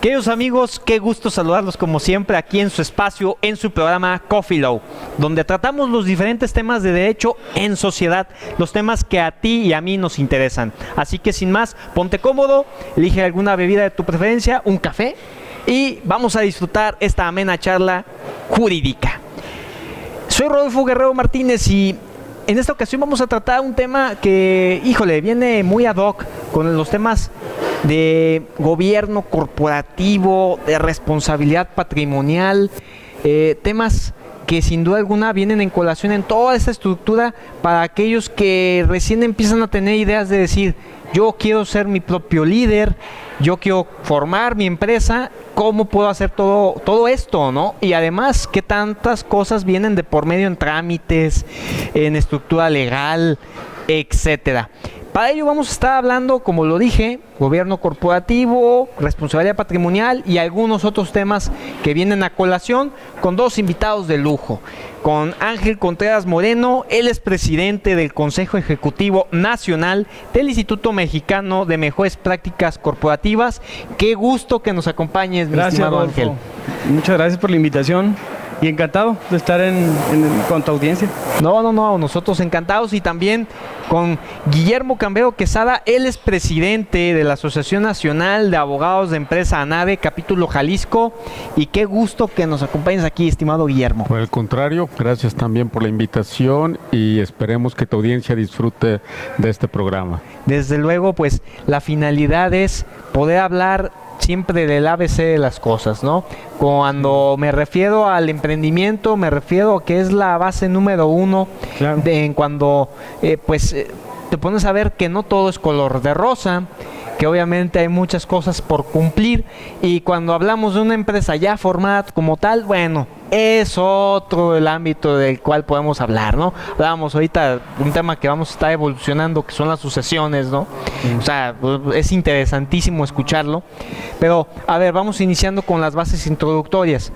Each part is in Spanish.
Queridos amigos, qué gusto saludarlos como siempre aquí en su espacio, en su programa Coffee Law, donde tratamos los diferentes temas de derecho en sociedad, los temas que a ti y a mí nos interesan. Así que sin más, ponte cómodo, elige alguna bebida de tu preferencia, un café, y vamos a disfrutar esta amena charla jurídica. Soy Rodolfo Guerrero Martínez y en esta ocasión vamos a tratar un tema que, híjole, viene muy ad hoc con los temas de gobierno corporativo, de responsabilidad patrimonial, temas que sin duda alguna vienen en colación en toda esta estructura para aquellos que recién empiezan a tener ideas de decir, yo quiero ser mi propio líder, yo quiero formar mi empresa, ¿cómo puedo hacer todo esto, no? Y además, ¿qué tantas cosas vienen de por medio en trámites, en estructura legal, etcétera? Para ello vamos a estar hablando, como lo dije, gobierno corporativo, responsabilidad patrimonial y algunos otros temas que vienen a colación con dos invitados de lujo. Con Ángel Contreras Moreno, él es presidente del Consejo Ejecutivo Nacional del Instituto Mexicano de Mejores Prácticas Corporativas. Qué gusto que nos acompañes, mi estimado Ángel. Muchas gracias por la invitación. Y encantado de estar con tu audiencia. No, nosotros encantados. Y también con Guillermo Cambero Quesada, él es presidente de la Asociación Nacional de Abogados de Empresa ANADE, capítulo Jalisco. Y qué gusto que nos acompañes aquí, estimado Guillermo. Por el contrario, gracias también por la invitación y esperemos que tu audiencia disfrute de este programa. Desde luego, pues la finalidad es poder hablar siempre del ABC de las cosas, ¿no? Cuando me refiero al emprendimiento, me refiero a que es la base número uno, claro, en cuando te pones a ver que no todo es color de rosa, que obviamente hay muchas cosas por cumplir, y cuando hablamos de una empresa ya formada como tal, bueno, es otro el ámbito del cual podemos hablar, ¿no? Hablábamos ahorita de un tema que vamos a estar evolucionando, que son las sucesiones, ¿no? O sea, es interesantísimo escucharlo, pero a ver, vamos iniciando con las bases introductorias.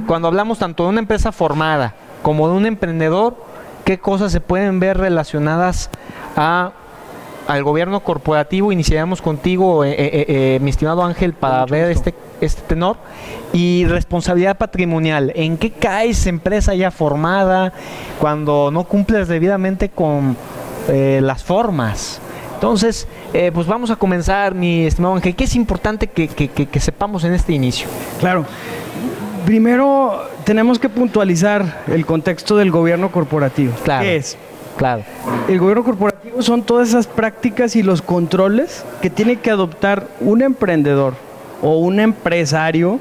Cuando hablamos tanto de una empresa formada como de un emprendedor, ¿qué cosas se pueden ver relacionadas al gobierno corporativo? Iniciaremos contigo, mi estimado Ángel, para ver este tenor. Y responsabilidad patrimonial, ¿en qué cae esa empresa ya formada cuando no cumples debidamente con las formas? Entonces, pues vamos a comenzar, mi estimado Ángel. ¿Qué es importante que sepamos en este inicio? Claro. Primero, tenemos que puntualizar el contexto del gobierno corporativo. Claro. ¿Qué es? Claro. El gobierno corporativo son todas esas prácticas y los controles que tiene que adoptar un emprendedor o un empresario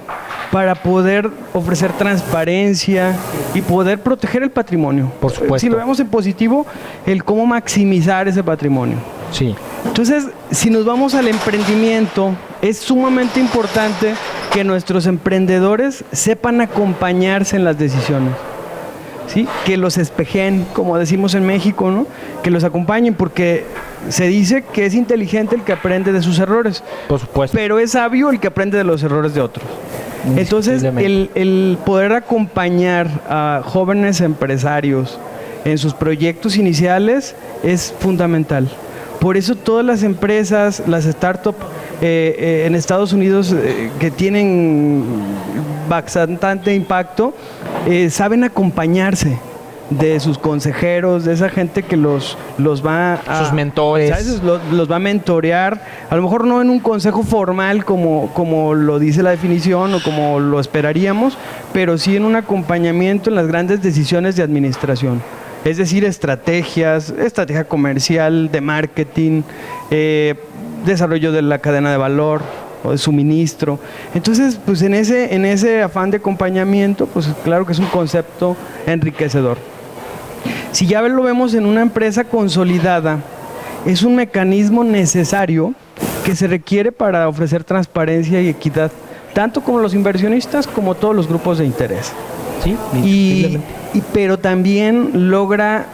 para poder ofrecer transparencia y poder proteger el patrimonio. Por supuesto. Si lo vemos en positivo, el cómo maximizar ese patrimonio. Sí. Entonces, si nos vamos al emprendimiento, es sumamente importante que nuestros emprendedores sepan acompañarse en las decisiones. ¿Sí? Que los espejen, como decimos en México, ¿no? Que los acompañen, porque se dice que es inteligente el que aprende de sus errores. Por supuesto. Pero es sabio el que aprende de los errores de otros. Entonces, el poder acompañar a jóvenes empresarios en sus proyectos iniciales es fundamental. Por eso todas las empresas, las startups en Estados Unidos que tienen bastante impacto, saben acompañarse de sus consejeros, de esa gente que los va a... Sus mentores. ¿Sabes? Los va a mentorear, a lo mejor no en un consejo formal como lo dice la definición o como lo esperaríamos, pero sí en un acompañamiento en las grandes decisiones de administración. Es decir, estrategia comercial, de marketing, desarrollo de la cadena de valor o de suministro. Entonces, pues en ese afán de acompañamiento, pues claro que es un concepto enriquecedor. Si ya lo vemos en una empresa consolidada, es un mecanismo necesario que se requiere para ofrecer transparencia y equidad, tanto como los inversionistas como todos los grupos de interés. Sí, pero también logra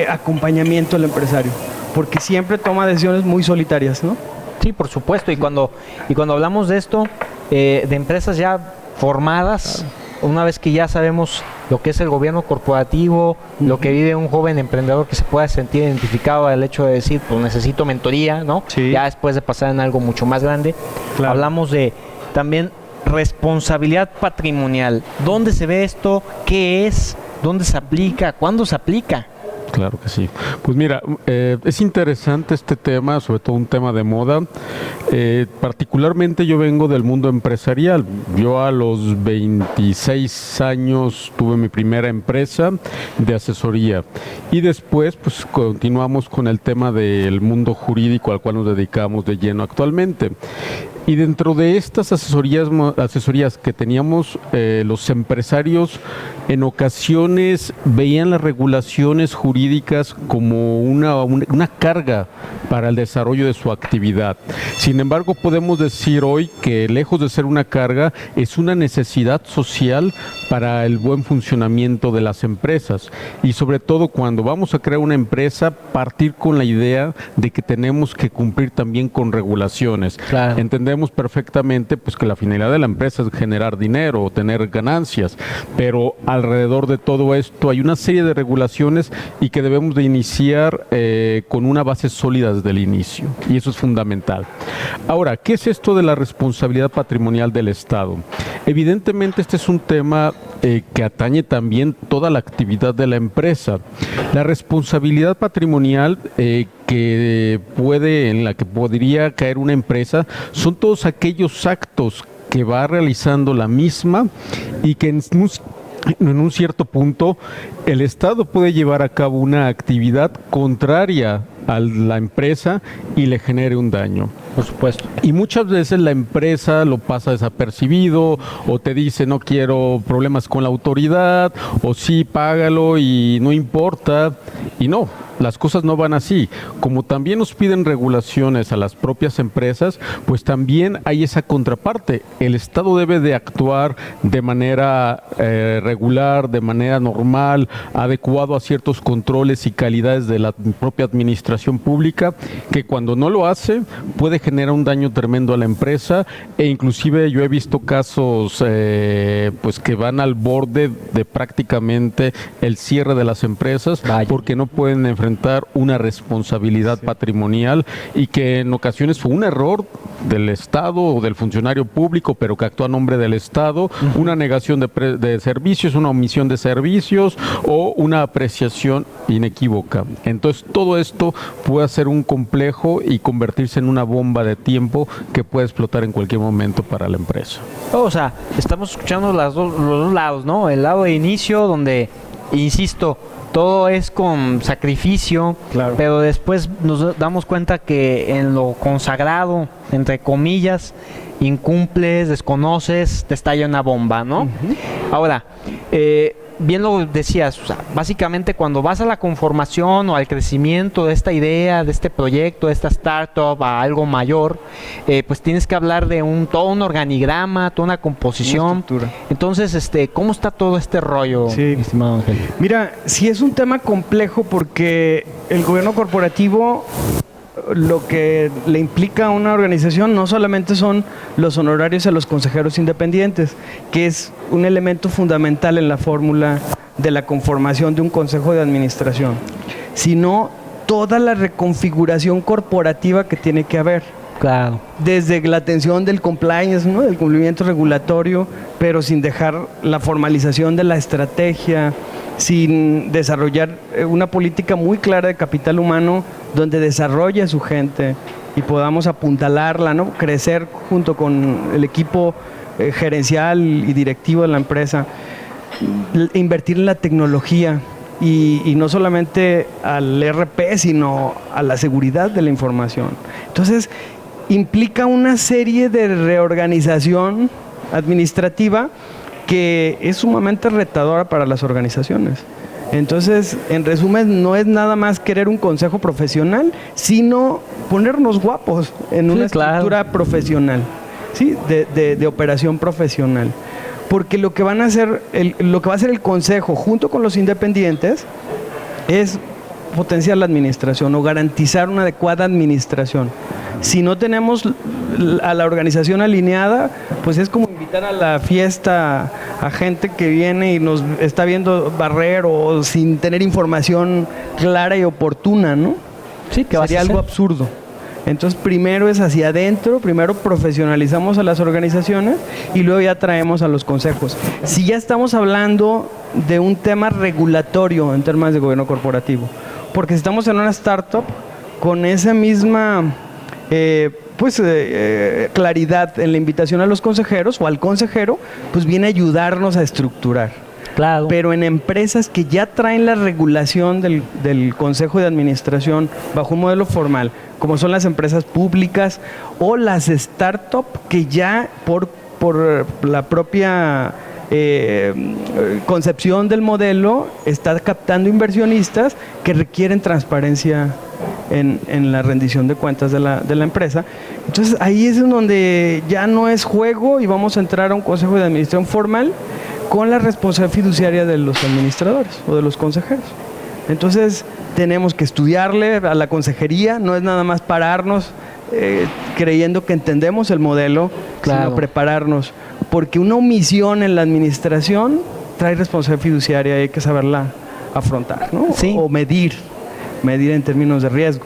acompañamiento al empresario, porque siempre toma decisiones muy solitarias, ¿no? Sí, por supuesto. Y cuando hablamos de esto, de empresas ya formadas, una vez que ya sabemos lo que es el gobierno corporativo, lo que vive un joven emprendedor que se pueda sentir identificado al hecho de decir, pues necesito mentoría, ¿no? Sí. Ya después de pasar en algo mucho más grande, claro. Hablamos de también responsabilidad patrimonial. ¿Dónde se ve esto? ¿Qué es? ¿Dónde se aplica? ¿Cuándo se aplica? Claro que sí. Pues mira, es interesante este tema, sobre todo un tema de moda. Particularmente yo vengo del mundo empresarial. Yo a los 26 años tuve mi primera empresa de asesoría y después pues continuamos con el tema del mundo jurídico al cual nos dedicamos de lleno actualmente. Y dentro de estas asesorías que teníamos, los empresarios en ocasiones veían las regulaciones jurídicas como una carga para el desarrollo de su actividad. Sin embargo, podemos decir hoy que lejos de ser una carga, es una necesidad social para el buen funcionamiento de las empresas. Y sobre todo cuando vamos a crear una empresa, partir con la idea de que tenemos que cumplir también con regulaciones. Claro. Entendemos perfectamente pues que la finalidad de la empresa es generar dinero o tener ganancias, pero alrededor de todo esto hay una serie de regulaciones y que debemos de iniciar con una base sólida desde el inicio, y eso es fundamental. Ahora, ¿qué es esto de la responsabilidad patrimonial del Estado? Evidentemente este es un tema que atañe también toda la actividad de la empresa. La responsabilidad patrimonial en la que podría caer una empresa son todos aquellos actos que va realizando la misma y que en un cierto punto el Estado puede llevar a cabo una actividad contraria a la empresa y le genere un daño. Por supuesto. Y muchas veces la empresa lo pasa desapercibido o te dice no quiero problemas con la autoridad o sí, págalo y no importa. Y no, las cosas no van así. Como también nos piden regulaciones a las propias empresas, pues también hay esa contraparte. El Estado debe de actuar de manera regular, de manera normal, adecuado a ciertos controles y calidades de la propia administración pública, que cuando no lo hace puede generar un daño tremendo a la empresa, e inclusive yo he visto casos pues que van al borde de prácticamente el cierre de las empresas. Vaya. Porque no pueden enfrentar una responsabilidad patrimonial y que en ocasiones fue un error del Estado o del funcionario público, pero que actúa a nombre del Estado, una negación de servicios, una omisión de servicios o una apreciación inequívoca. Entonces todo esto puede ser un complejo y convertirse en una bomba de tiempo que puede explotar en cualquier momento para la empresa. O sea, estamos escuchando los dos lados, ¿no? El lado de inicio donde, insisto, todo es con sacrificio, Claro. pero después nos damos cuenta que en lo consagrado, entre comillas, incumples, desconoces, te estalla una bomba, ¿no? Ahora, bien lo decías, o sea, básicamente cuando vas a la conformación o al crecimiento de esta idea, de este proyecto, de esta startup a algo mayor, pues tienes que hablar de todo un organigrama, toda una composición. Una estructura. Entonces, ¿cómo está todo este rollo, Sí. mi estimado Ángel? Mira, sí es un tema complejo porque el gobierno corporativo, lo que le implica a una organización no solamente son los honorarios a los consejeros independientes, que es un elemento fundamental en la fórmula de la conformación de un consejo de administración, sino toda la reconfiguración corporativa que tiene que haber. Claro. Desde la atención del compliance, ¿no? Del cumplimiento regulatorio, pero sin dejar la formalización de la estrategia, sin desarrollar una política muy clara de capital humano donde desarrolle a su gente y podamos apuntalarla, ¿no? Crecer junto con el equipo gerencial y directivo de la empresa, invertir en la tecnología y no solamente al ERP, sino a la seguridad de la información. Entonces, implica una serie de reorganización administrativa que es sumamente retadora para las organizaciones. Entonces, en resumen, no es nada más querer un consejo profesional, sino ponernos guapos en una estructura profesional, ¿sí? de operación profesional. Porque lo que van a hacer, lo que va a hacer el consejo junto con los independientes es potenciar la administración o garantizar una adecuada administración. Si no tenemos a la organización alineada, pues es como invitar a la fiesta a gente que viene y nos está viendo barrer o sin tener información clara y oportuna, ¿no? Sí, ¿qué vas a Sería hacer? algo absurdo. Entonces, primero es hacia adentro, primero profesionalizamos a las organizaciones y luego ya traemos a los consejos. Si ya estamos hablando de un tema regulatorio en temas de gobierno corporativo, porque si estamos en una startup, con esa misma claridad en la invitación a los consejeros o al consejero, pues viene a ayudarnos a estructurar. Claro. Pero en empresas que ya traen la regulación del Consejo de Administración bajo un modelo formal, como son las empresas públicas o las startup que ya por la propia concepción del modelo está captando inversionistas que requieren transparencia en la rendición de cuentas de la empresa. Entonces ahí es en donde ya no es juego y vamos a entrar a un Consejo de Administración formal con la responsabilidad fiduciaria de los administradores o de los consejeros. Entonces tenemos que estudiarle a la consejería, no es nada más pararnos creyendo que entendemos el modelo, claro, sino prepararnos, porque una omisión en la administración trae responsabilidad fiduciaria y hay que saberla afrontar, ¿no? Sí. O medir en términos de riesgo.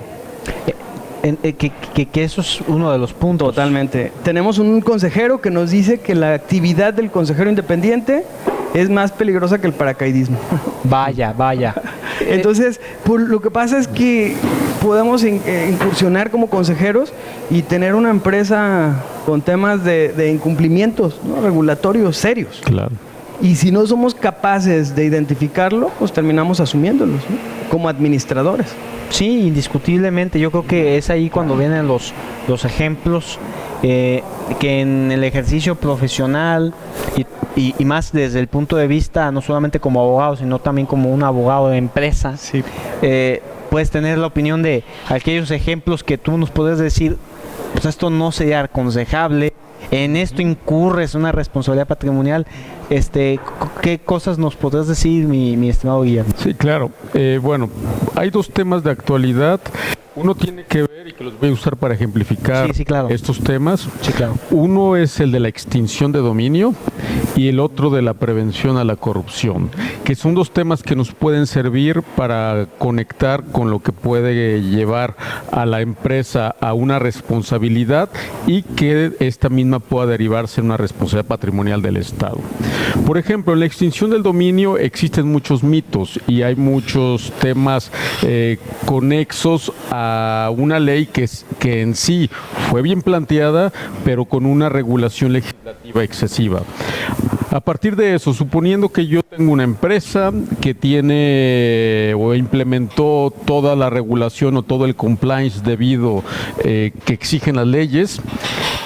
Que eso es uno de los puntos. Totalmente. Tenemos un consejero que nos dice que la actividad del consejero independiente es más peligrosa que el paracaidismo. Vaya. Entonces, lo que pasa es que podemos incursionar como consejeros y tener una empresa con temas de incumplimientos, ¿no?, regulatorios serios. Claro. Y si no somos capaces de identificarlo, pues terminamos asumiéndolos, ¿no?, como administradores. Sí, indiscutiblemente. Yo creo que es ahí cuando vienen los ejemplos que en el ejercicio profesional y más desde el punto de vista no solamente como abogado, sino también como un abogado de empresa, Sí. puedes tener la opinión de aquellos ejemplos que tú nos puedes decir, pues esto no sería aconsejable, en esto incurres una responsabilidad patrimonial. ¿Qué cosas nos podrás decir, mi estimado Guillermo? Sí, claro. Bueno, hay dos temas de actualidad. Uno tiene que ver, y que los voy a usar para ejemplificar Sí, claro. estos temas. Sí, claro. Uno es el de la extinción de dominio y el otro de la prevención a la corrupción, que son dos temas que nos pueden servir para conectar con lo que puede llevar a la empresa a una responsabilidad y que esta misma pueda derivarse en una responsabilidad patrimonial del Estado. Por ejemplo, en la extinción del dominio existen muchos mitos y hay muchos temas conexos a una ley que en sí fue bien planteada, pero con una regulación legislativa excesiva. A partir de eso, suponiendo que yo tengo una empresa que tiene o implementó toda la regulación o todo el compliance debido que exigen las leyes,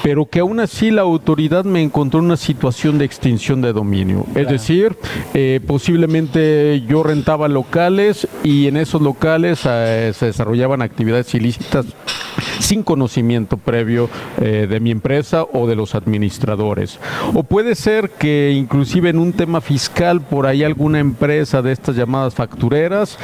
pero que aún así la autoridad me encontró en una situación de extinción de dominio. Claro. Es decir, posiblemente yo rentaba locales y en esos locales se desarrollaban actividades ilícitas sin conocimiento previo de mi empresa o de los administradores. O puede ser que inclusive en un tema fiscal por ahí alguna empresa de estas llamadas factureras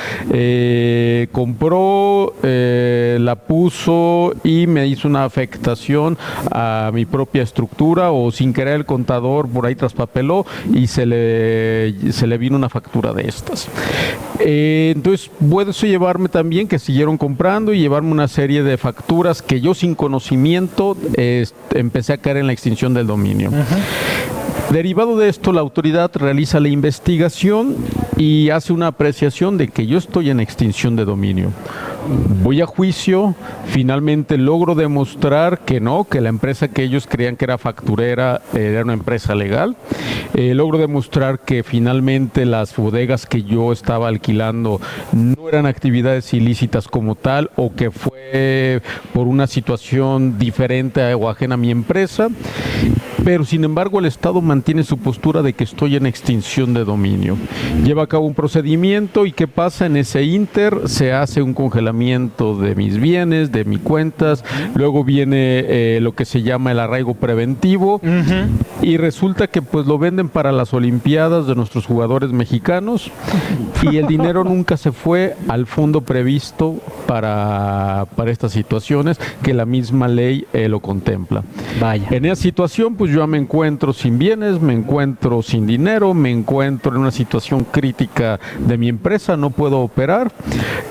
compró, la puso y me hizo una afectación a mi propia estructura, o sin querer el contador por ahí traspapeló y se le vino una factura de estas. Entonces puede eso llevarme también que siguieron comprando y llevarme una serie de facturas que yo sin conocimiento empecé a caer en la extinción del dominio. Derivado de esto, la autoridad realiza la investigación y hace una apreciación de que yo estoy en extinción de dominio. Voy a juicio, finalmente logro demostrar que no, que la empresa que ellos creían que era facturera era una empresa legal. Logro demostrar que finalmente las bodegas que yo estaba alquilando no eran actividades ilícitas como tal, o que fue por una situación diferente o ajena a mi empresa. Pero sin embargo el Estado mantiene su postura de que estoy en extinción de dominio. Lleva a cabo un procedimiento y ¿qué pasa? En ese ínter se hace un congelamiento de mis bienes, de mis cuentas, luego viene lo que se llama el arraigo preventivo Y resulta que pues lo venden para las Olimpiadas de nuestros jugadores mexicanos y el dinero nunca se fue al fondo previsto para estas situaciones que la misma ley lo contempla. Vaya. En esa situación pues yo me encuentro sin bienes, me encuentro sin dinero, me encuentro en una situación crítica de mi empresa, no puedo operar,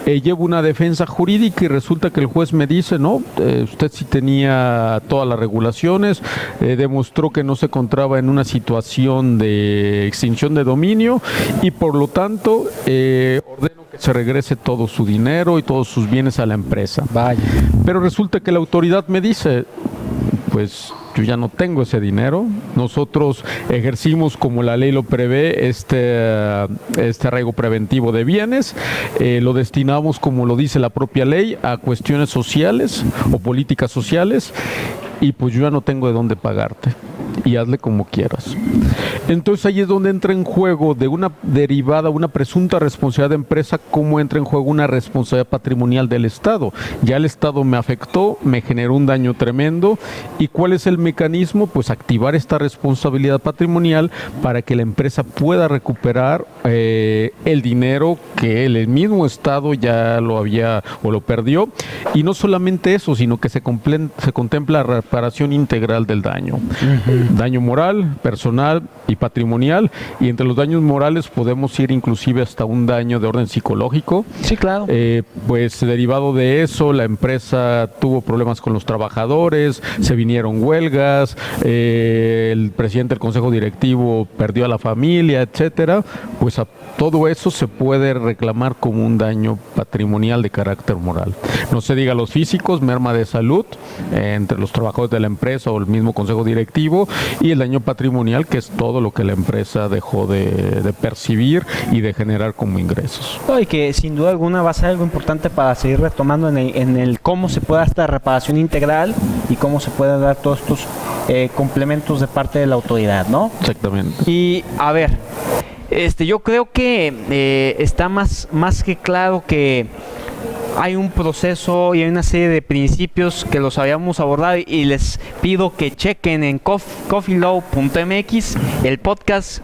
llevo una defensa jurídica y resulta que el juez me dice, no, usted sí tenía todas las regulaciones, demostró que no se encontraba en una situación de extinción de dominio y por lo tanto ordeno que se regrese todo su dinero y todos sus bienes a la empresa. Vaya. Pero resulta que la autoridad me dice, pues yo ya no tengo ese dinero. Nosotros ejercimos, como la ley lo prevé, este arraigo preventivo de bienes, lo destinamos, como lo dice la propia ley, a cuestiones sociales o políticas sociales, y pues yo ya no tengo de dónde pagarte. Y hazle como quieras. Entonces ahí es donde entra en juego de una derivada, una presunta responsabilidad de empresa, cómo entra en juego una responsabilidad patrimonial del Estado. Ya el Estado me afectó, me generó un daño tremendo. ¿Y cuál es el mecanismo? Pues activar esta responsabilidad patrimonial para que la empresa pueda recuperar el dinero que el mismo Estado ya lo había o lo perdió. Y no solamente eso, sino que se contempla la reparación integral del daño. Daño moral, personal y patrimonial, y entre los daños morales podemos ir inclusive hasta un daño de orden psicológico. Sí, claro. Pues derivado de eso, la empresa tuvo problemas con los trabajadores, se vinieron huelgas, el presidente del consejo directivo perdió a la familia, etcétera. Pues a todo eso se puede reclamar como un daño patrimonial de carácter moral. No se diga los físicos, merma de salud entre los trabajadores de la empresa o el mismo consejo directivo, y el daño patrimonial, que es todo lo que la empresa dejó de percibir y de generar como ingresos. Y que sin duda alguna va a ser algo importante para seguir retomando en el cómo se puede dar esta reparación integral y cómo se pueden dar todos estos complementos de parte de la autoridad, ¿no? Exactamente. Y a ver, yo creo que está más que claro que hay un proceso y hay una serie de principios que los habíamos abordado, y les pido que chequen en coffeelaw.mx el podcast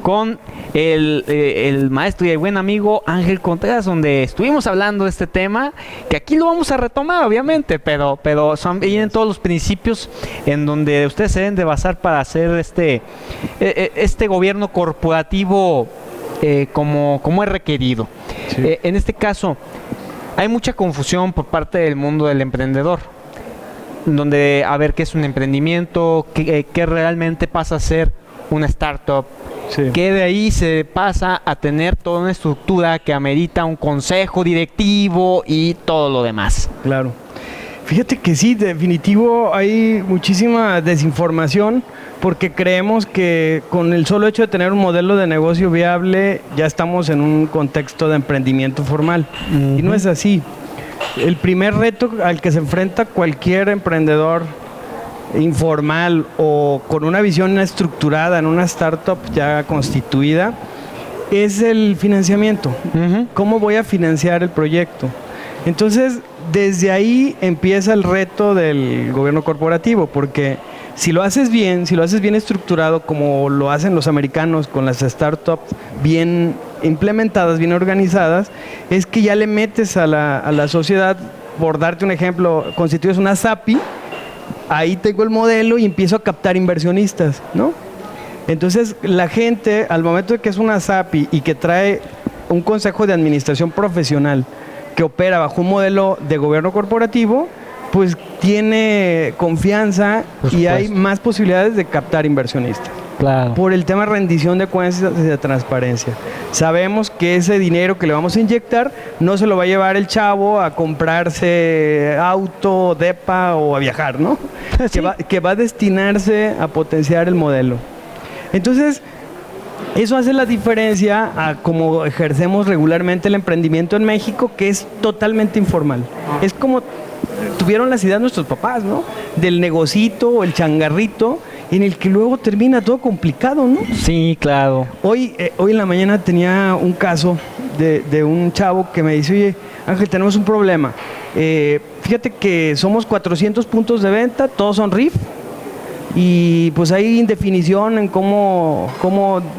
con el maestro y el buen amigo Ángel Contreras, donde estuvimos hablando de este tema, que aquí lo vamos a retomar obviamente, pero vienen todos los principios en donde ustedes se deben de basar para hacer este gobierno corporativo como es requerido. Sí. En este caso hay mucha confusión por parte del mundo del emprendedor, donde a ver qué es un emprendimiento, qué realmente pasa a ser una startup, sí, que de ahí se pasa a tener toda una estructura que amerita un consejo directivo y todo lo demás. Claro. Fíjate que sí, definitivo hay muchísima desinformación, porque creemos que con el solo hecho de tener un modelo de negocio viable ya estamos en un contexto de emprendimiento formal. Y no es así. El primer reto al que se enfrenta cualquier emprendedor informal o con una visión estructurada en una startup ya constituida es el financiamiento. ¿Cómo voy a financiar el proyecto? Entonces, desde ahí empieza el reto del gobierno corporativo, porque si lo haces bien estructurado, como lo hacen los americanos con las startups bien implementadas, bien organizadas, es que ya le metes a la sociedad. Por darte un ejemplo, constituyes una SAPI, ahí tengo el modelo y empiezo a captar inversionistas, ¿no? Entonces, la gente, al momento de que es una SAPI y que trae un consejo de administración profesional que opera bajo un modelo de gobierno corporativo, pues tiene confianza y hay más posibilidades de captar inversionistas. Claro. Por el tema de rendición de cuentas y de transparencia. Sabemos que ese dinero que le vamos a inyectar no se lo va a llevar el chavo a comprarse auto, depa o a viajar, ¿no? Sí. Que va a destinarse a potenciar el modelo. Entonces, eso hace la diferencia a cómo ejercemos regularmente el emprendimiento en México, que es totalmente informal. Es como tuvieron las ideas nuestros papás, ¿no? Del negocito o el changarrito, en el que luego termina todo complicado, ¿no? Sí, claro. Hoy en la mañana tenía un caso de un chavo que me dice, oye, Ángel, tenemos un problema. Fíjate que somos 400 puntos de venta, todos son RIF, y pues hay indefinición en cómo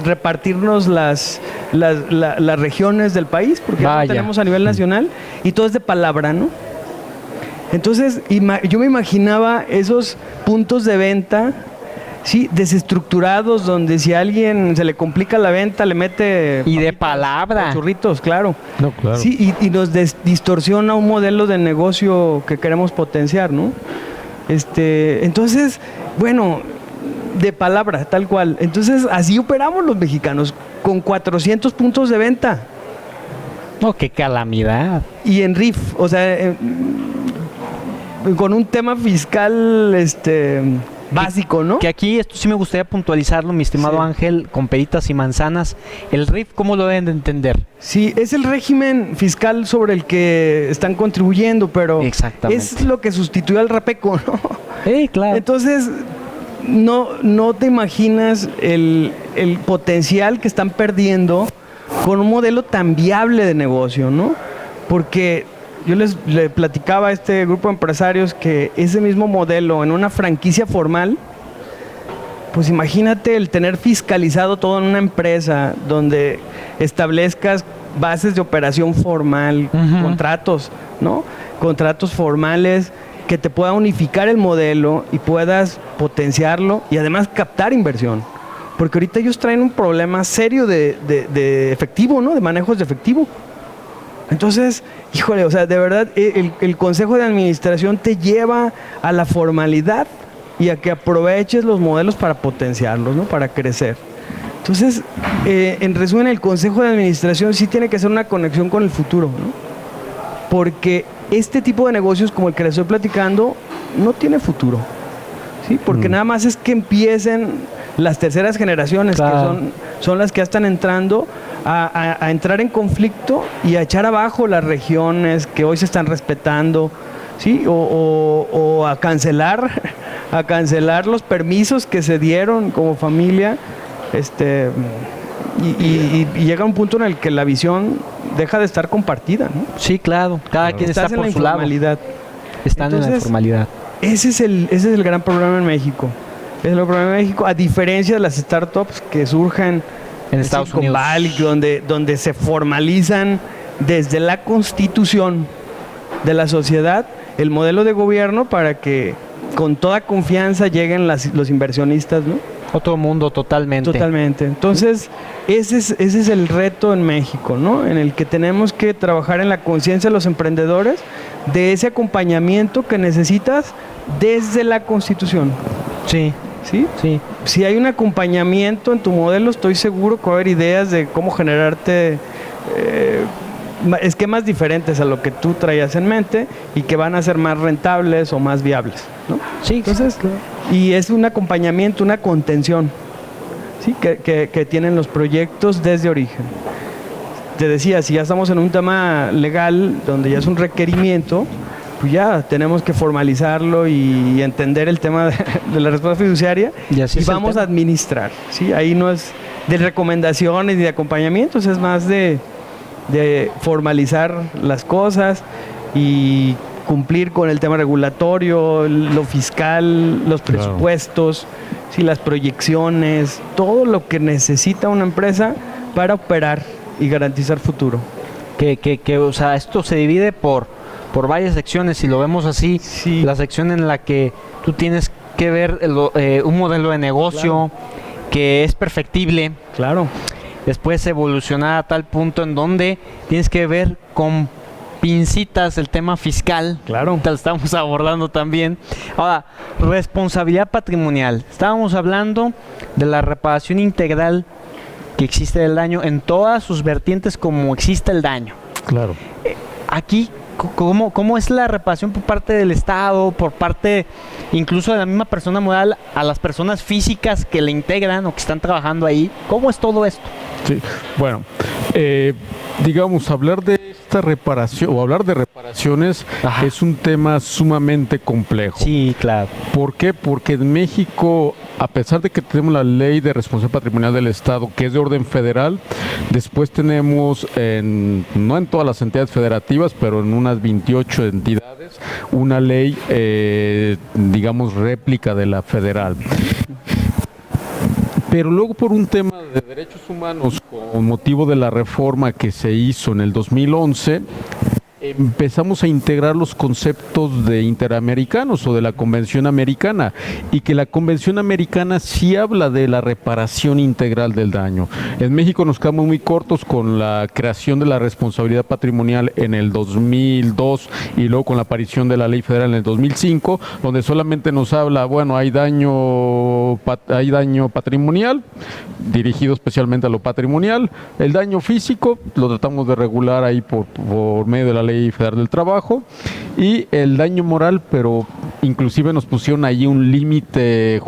repartirnos las regiones del país, porque ya lo tenemos a nivel nacional y todo es de palabra, ¿no? Entonces yo me imaginaba esos puntos de venta, sí, desestructurados, donde si a alguien se le complica la venta, le mete... Y de palabra. Churritos, claro. No, claro. Sí, y nos distorsiona un modelo de negocio que queremos potenciar, ¿no? Entonces, bueno, de palabra, tal cual. Entonces, así operamos los mexicanos, con 400 puntos de venta. No, qué calamidad. Y en RIF, o sea, con un tema fiscal, básico, ¿no? Que aquí esto sí me gustaría puntualizarlo, mi estimado Ángel, con peritas y manzanas. El RIF, ¿cómo lo deben de entender? Sí, es el régimen fiscal sobre el que están contribuyendo, pero es lo que sustituyó al RAPECO, ¿no? Claro. Entonces, no te imaginas el potencial que están perdiendo con un modelo tan viable de negocio, ¿no? Porque yo le platicaba a este grupo de empresarios que ese mismo modelo en una franquicia formal, pues imagínate el tener fiscalizado todo en una empresa donde establezcas bases de operación formal, contratos, ¿no? Contratos formales que te pueda unificar el modelo y puedas potenciarlo y además captar inversión. Porque ahorita ellos traen un problema serio de efectivo, ¿no? De manejos de efectivo. Entonces, híjole, o sea, de verdad, el Consejo de Administración te lleva a la formalidad y a que aproveches los modelos para potenciarlos, ¿no? Para crecer. Entonces, en resumen, el Consejo de Administración sí tiene que hacer una conexión con el futuro, ¿no? Porque este tipo de negocios como el que les estoy platicando no tiene futuro, ¿sí? Porque nada más es que empiecen las terceras generaciones, claro, que son las que ya están entrando a entrar en conflicto y a echar abajo las regiones que hoy se están respetando, ¿sí? O a cancelar los permisos que se dieron como familia, y llega un punto en el que la visión deja de estar compartida, ¿no? Sí, claro, cada quien está por su lado. Están en la informalidad. Ese es el gran problema en México. Es el problema en México, a diferencia de las startups que surgen en Estados Unidos, donde se formalizan desde la constitución de la sociedad el modelo de gobierno para que con toda confianza lleguen los inversionistas, ¿no? Otro mundo totalmente. Totalmente. Entonces, ese es el reto en México, ¿no? En el que tenemos que trabajar en la conciencia de los emprendedores de ese acompañamiento que necesitas desde la constitución. Sí. ¿Sí? Sí. Si hay un acompañamiento en tu modelo, estoy seguro que va a haber ideas de cómo generarte esquemas diferentes a lo que tú traías en mente y que van a ser más rentables o más viables, ¿no? Sí. Entonces, y es un acompañamiento, una contención, ¿sí? que tienen los proyectos desde origen. Te decía, si ya estamos en un tema legal donde ya es un requerimiento, pues ya tenemos que formalizarlo y entender el tema de la respuesta fiduciaria y vamos a administrar, ¿sí? Ahí no es de recomendaciones ni de acompañamientos, es más de formalizar las cosas y cumplir con el tema regulatorio, lo fiscal, los presupuestos, ¿sí? Las proyecciones, todo lo que necesita una empresa para operar y garantizar futuro. O sea, esto se divide por varias secciones, si lo vemos así, sí. La sección en la que tú tienes que ver un modelo de negocio, claro, que es perfectible. Claro. Después evolucionar a tal punto en donde tienes que ver con pincitas el tema fiscal. Claro. Lo estamos abordando también. Ahora, responsabilidad patrimonial. Estábamos hablando de la reparación integral que existe del daño en todas sus vertientes como existe el daño. Claro. Aquí, ¿cómo es la reparación por parte del Estado, por parte incluso de la misma persona moral a las personas físicas que le integran o que están trabajando ahí? ¿Cómo es todo esto? Sí, bueno, digamos, hablar de esta reparación o hablar de reparaciones es un tema sumamente complejo. Sí, claro. ¿Por qué? Porque en México, a pesar de que tenemos la ley de responsabilidad patrimonial del Estado, que es de orden federal, después tenemos, no en todas las entidades federativas, pero en unas 28 entidades, una ley, digamos, réplica de la federal. Pero luego, por un tema de derechos humanos, con motivo de la reforma que se hizo en el 2011, empezamos a integrar los conceptos de interamericanos o de la Convención Americana, y que la Convención Americana sí habla de la reparación integral del daño. En México nos quedamos muy cortos con la creación de la responsabilidad patrimonial en el 2002 y luego con la aparición de la Ley Federal en el 2005, donde solamente nos habla, bueno, hay daño patrimonial, dirigido especialmente a lo patrimonial. El daño físico lo tratamos de regular ahí por medio de la Ley Federal del Trabajo, y el daño moral, pero inclusive nos pusieron ahí un límite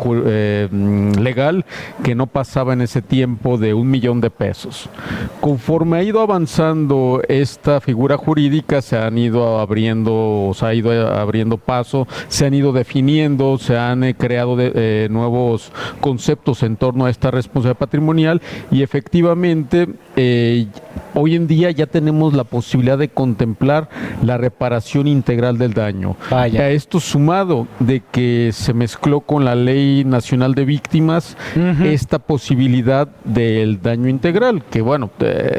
legal que no pasaba en ese tiempo de $1,000,000. Conforme ha ido avanzando esta figura jurídica, se ha ido abriendo paso, se han ido definiendo, se han creado nuevos conceptos en torno a esta responsabilidad patrimonial, y efectivamente hoy en día ya tenemos la posibilidad de contemplar la reparación integral del daño. Vaya. A esto sumado de que se mezcló con la Ley Nacional de Víctimas esta posibilidad del daño integral, que bueno,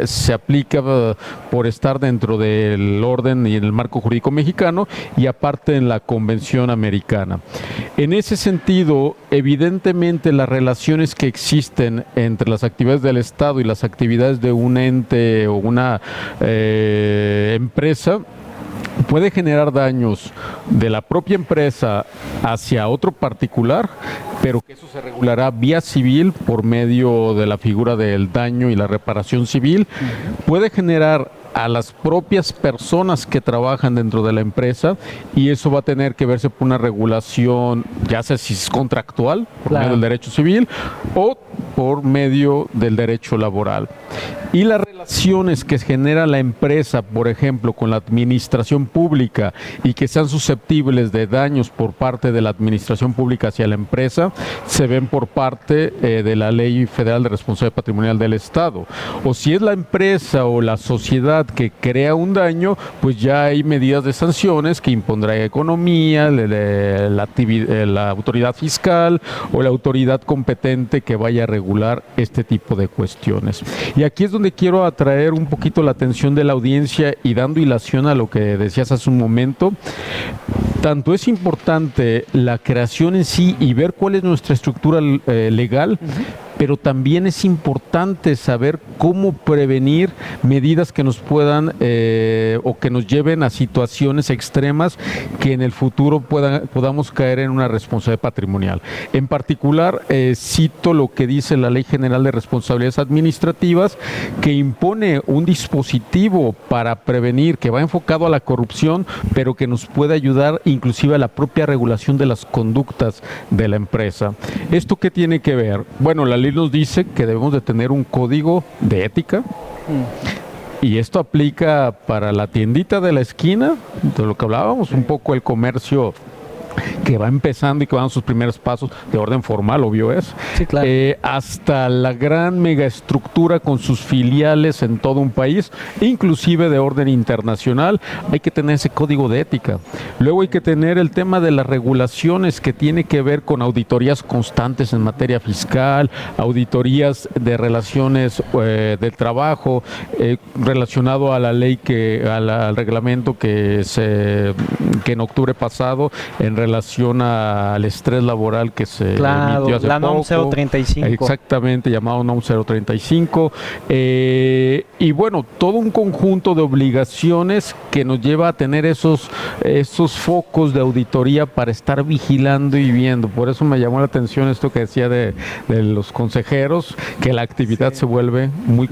se aplica por estar dentro del orden y en el marco jurídico mexicano, y aparte en la Convención Americana. En ese sentido, evidentemente las relaciones que existen entre las actividades del Estado y las actividades de un ente o una empresa puede generar daños de la propia empresa hacia otro particular, pero que eso se regulará vía civil por medio de la figura del daño y la reparación civil. Puede generar a las propias personas que trabajan dentro de la empresa, y eso va a tener que verse por una regulación, ya sea si es contractual, por medio del derecho civil, o por medio del derecho laboral. Y las relaciones que genera la empresa, por ejemplo, con la administración pública, y que sean susceptibles de daños por parte de la administración pública hacia la empresa, se ven por parte de la Ley Federal de Responsabilidad Patrimonial del Estado. O si es la empresa o la sociedad que crea un daño, pues ya hay medidas de sanciones que impondrá Economía, la autoridad fiscal o la autoridad competente que vaya a regular este tipo de cuestiones. Y aquí es donde quiero atraer un poquito la atención de la audiencia, y dando hilación a lo que decías hace un momento. Tanto es importante la creación en sí y ver cuál es nuestra estructura legal, pero también es importante saber cómo prevenir medidas que nos puedan o que nos lleven a situaciones extremas que en el futuro podamos caer en una responsabilidad patrimonial. En particular, cito lo que dice la Ley General de Responsabilidades Administrativas, que impone un dispositivo para prevenir, que va enfocado a la corrupción, pero que nos puede ayudar inclusive a la propia regulación de las conductas de la empresa. ¿Esto qué tiene que ver? Bueno, la ley nos dice que debemos de tener un código de ética, y esto aplica para la tiendita de la esquina, de lo que hablábamos, un poco el comercio que va empezando y que va dando sus primeros pasos de orden formal, obvio es, sí, claro. Hasta la gran megaestructura con sus filiales en todo un país, inclusive de orden internacional. Hay que tener ese código de ética. Luego hay que tener el tema de las regulaciones, que tiene que ver con auditorías constantes en materia fiscal, auditorías de relaciones del trabajo, relacionado a la ley al reglamento que en octubre pasado, en relación al estrés laboral que se emitió hace la NOM poco. 035. Exactamente, llamado NOM 035. Y bueno, todo un conjunto de obligaciones que nos lleva a tener esos focos de auditoría para estar vigilando y viendo. Por eso me llamó la atención esto que decía de los consejeros, que la actividad se vuelve muy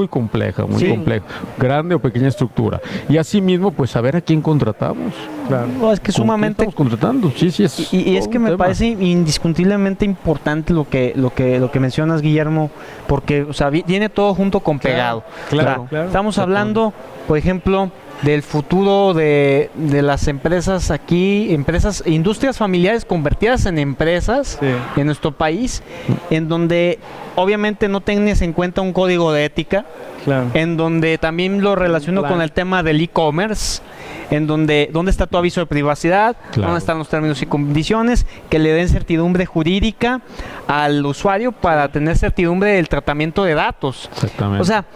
compleja, grande o pequeña estructura. Y asimismo, pues saber a quién contratamos. Claro. No, es que ¿Con sumamente... quién estamos contratando? Sí, sí, es Y es todo que un me tema. parece indiscutiblemente importante lo que mencionas, Guillermo, porque, o sea, viene todo junto con pegado. claro, O sea, claro. estamos hablando, por ejemplo, del futuro de las empresas aquí, industrias familiares convertidas en empresas Sí. en nuestro país, en donde obviamente no tengas en cuenta un código de ética, Claro. en donde también lo relaciono plan. con el tema del e-commerce, en donde dónde está tu aviso de privacidad, Claro. dónde están los términos y condiciones que le den certidumbre jurídica al usuario para tener certidumbre del tratamiento de datos. Exactamente. O sea,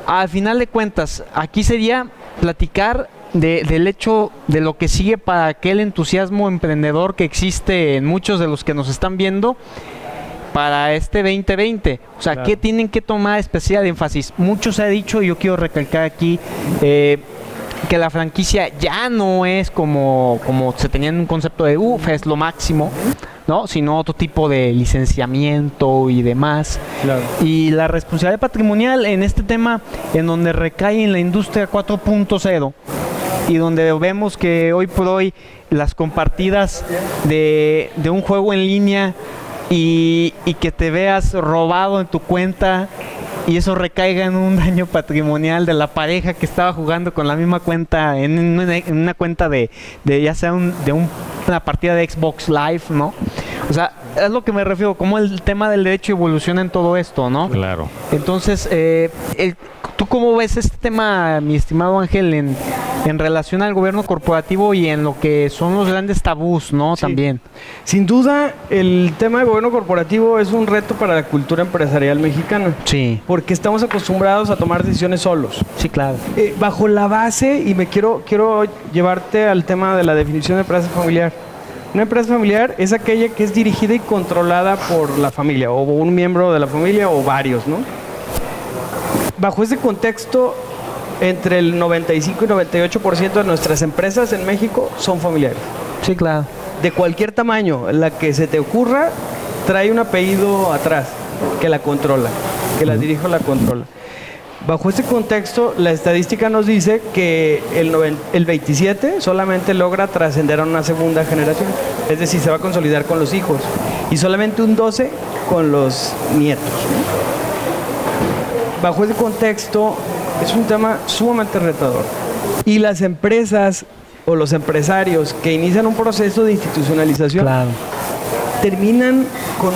al final de cuentas, aquí sería platicar del hecho de lo que sigue para aquel entusiasmo emprendedor que existe en muchos de los que nos están viendo para este 2020. O sea, Claro. ¿qué tienen que tomar especial énfasis? Mucho se ha dicho, y yo quiero recalcar aquí, que la franquicia ya no es como se tenía en un concepto de es lo máximo, ¿no? Sino otro tipo de licenciamiento y demás. Claro. Y la responsabilidad patrimonial en este tema, en donde recae en la industria 4.0, y donde vemos que hoy por hoy las compartidas de un juego en línea y que te veas robado en tu cuenta y eso recaiga en un daño patrimonial de la pareja que estaba jugando con la misma cuenta en una cuenta de ya sea una partida de Xbox Live, ¿no? O sea, es lo que me refiero, como el tema del derecho evoluciona en todo esto, ¿no? Claro. Entonces, ¿tú cómo ves este tema, mi estimado Ángel, en relación al gobierno corporativo y en lo que son los grandes tabús, ¿no? Sí. También. Sin duda, el tema de gobierno corporativo es un reto para la cultura empresarial mexicana, Sí, porque estamos acostumbrados a tomar decisiones solos. sí, claro. Bajo la base, y quiero llevarte al tema de la definición de empresa familiar. Una empresa familiar es aquella que es dirigida y controlada por la familia, o un miembro de la familia, o varios, ¿no? Bajo ese contexto, entre el 95 y 98% de nuestras empresas en México son familiares. Sí, claro. De cualquier tamaño, la que se te ocurra, trae un apellido atrás que la controla, que la dirige o la controla. Bajo este contexto, la estadística nos dice que el 27 solamente logra trascender a una segunda generación, es decir, se va a consolidar con los hijos, y solamente un 12 con los nietos, ¿no? Bajo ese contexto, es un tema sumamente retador. Y las empresas o los empresarios que inician un proceso de institucionalización Claro. terminan con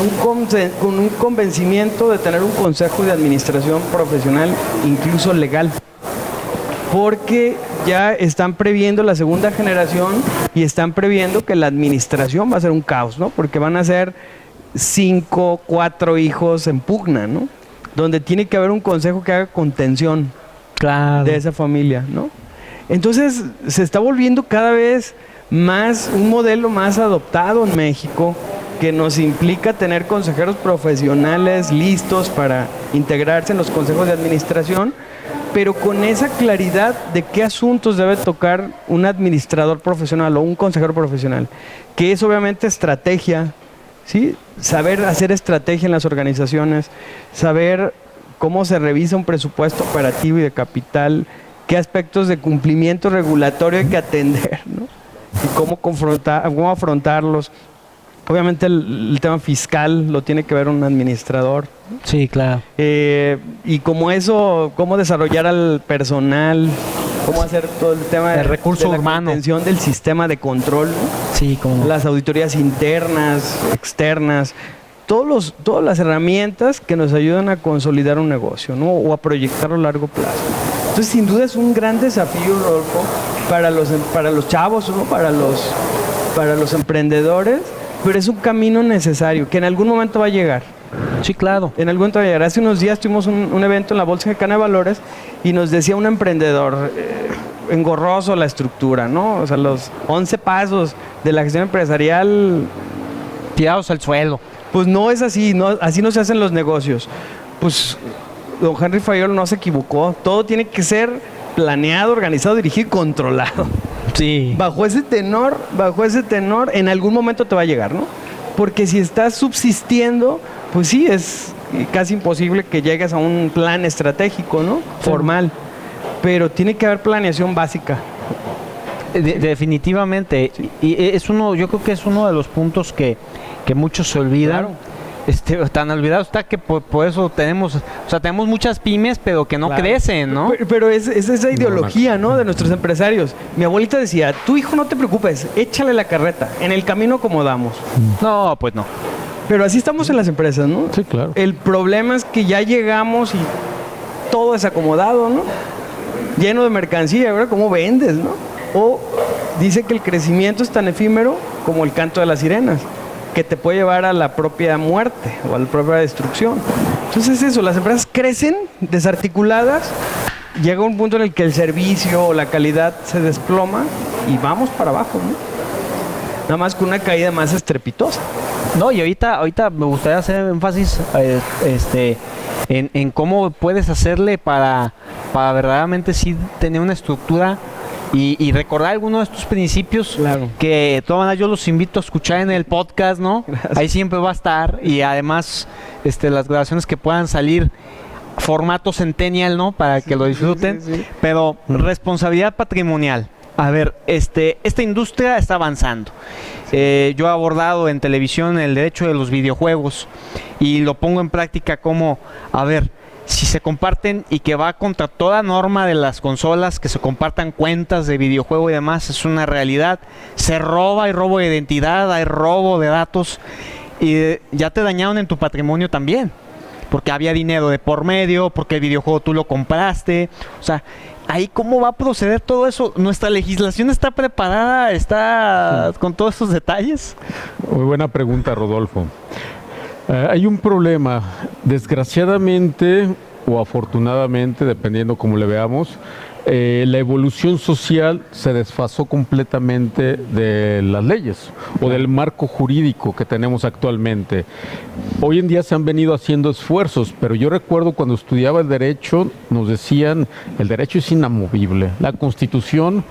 un convencimiento de tener un consejo de administración profesional, incluso legal, porque ya están previendo la segunda generación y están previendo que la administración va a ser un caos, ¿no? Porque van a ser 5, 4 hijos en pugna, ¿no? Donde tiene que haber un consejo que haga contención Claro. de esa familia, ¿no? Entonces se está volviendo cada vez más un modelo más adoptado en México, que nos implica tener consejeros profesionales listos para integrarse en los consejos de administración, pero con esa claridad de qué asuntos debe tocar un administrador profesional o un consejero profesional, que es obviamente estrategia, ¿sí? Saber hacer estrategia en las organizaciones, saber cómo se revisa un presupuesto operativo y de capital, qué aspectos de cumplimiento regulatorio hay que atender, ¿no? Y cómo afrontarlos. Obviamente el tema fiscal lo tiene que ver un administrador. Sí, claro. Y como eso, cómo desarrollar al personal, cómo hacer todo el tema El recurso de la humano. contención del sistema de control, ¿no? Sí, como no. Las auditorías internas, externas, todas las herramientas que nos ayudan a consolidar un negocio, ¿no? O a proyectarlo a largo plazo. Entonces, sin duda es un gran desafío, Rodolfo, para los chavos, ¿no? Para los emprendedores, pero es un camino necesario que en algún momento va a llegar. Sí, claro. En algún momento va a llegar. Hace unos días tuvimos un evento en la Bolsa Mexicana de Valores y nos decía un emprendedor, engorroso la estructura, ¿no? O sea, los 11 pasos de la gestión empresarial, Tirados al suelo. pues no es así, así no se hacen los negocios. Pues don Henry Fayol no se equivocó. Todo tiene que ser planeado, organizado, dirigido y controlado. Sí. Bajo ese tenor, en algún momento te va a llegar, ¿no? Porque si estás subsistiendo, pues sí, es casi imposible que llegues a un plan estratégico, ¿no? Formal. Pero tiene que haber planeación básica. Definitivamente. Y es uno, yo creo que es uno de los puntos que muchos se olvidan. Tan olvidado está que por eso tenemos muchas pymes, pero que no crecen, ¿no? Pero es esa ideología, ¿no? De nuestros empresarios. Mi abuelita decía, tu hijo no te preocupes, échale la carreta, en el camino acomodamos. No, pues no. Pero así estamos en las empresas, ¿no? Sí, claro. El problema es que ya llegamos y todo es acomodado, ¿no? Lleno de mercancía, ¿verdad? ¿Cómo vendes, no? O dice que el crecimiento es tan efímero como el canto de las sirenas, que te puede llevar a la propia muerte o a la propia destrucción. Entonces eso, las empresas crecen desarticuladas, llega un punto en el que el servicio o la calidad se desploma y vamos para abajo, ¿no? Nada más con una caída más estrepitosa. No, y ahorita me gustaría hacer énfasis en cómo puedes hacerle para verdaderamente sí tener una estructura y recordar algunos de estos principios. Claro. Que de todas maneras yo los invito a escuchar en el podcast, ¿no? Gracias. Ahí siempre va a estar, y además las grabaciones que puedan salir formato Centennial, ¿no? Para que lo disfruten. Sí. Pero responsabilidad patrimonial. A ver, esta industria está avanzando. Yo he abordado en televisión el derecho de los videojuegos y lo pongo en práctica como, a ver, si se comparten y que va contra toda norma de las consolas, que se compartan cuentas de videojuego y demás, es una realidad. Se roba, hay robo de identidad, hay robo de datos y ya te dañaron en tu patrimonio también, porque había dinero de por medio, porque el videojuego tú lo compraste. O sea, ahí cómo va a proceder todo eso. ¿Nuestra legislación está preparada? ¿Está con todos esos detalles? Muy buena pregunta, Rodolfo. Hay un problema. Desgraciadamente o afortunadamente, dependiendo cómo le veamos, la evolución social se desfasó completamente de las leyes o del marco jurídico que tenemos actualmente. Hoy en día se han venido haciendo esfuerzos, pero yo recuerdo cuando estudiaba el derecho, nos decían, el derecho es inamovible. La Constitución,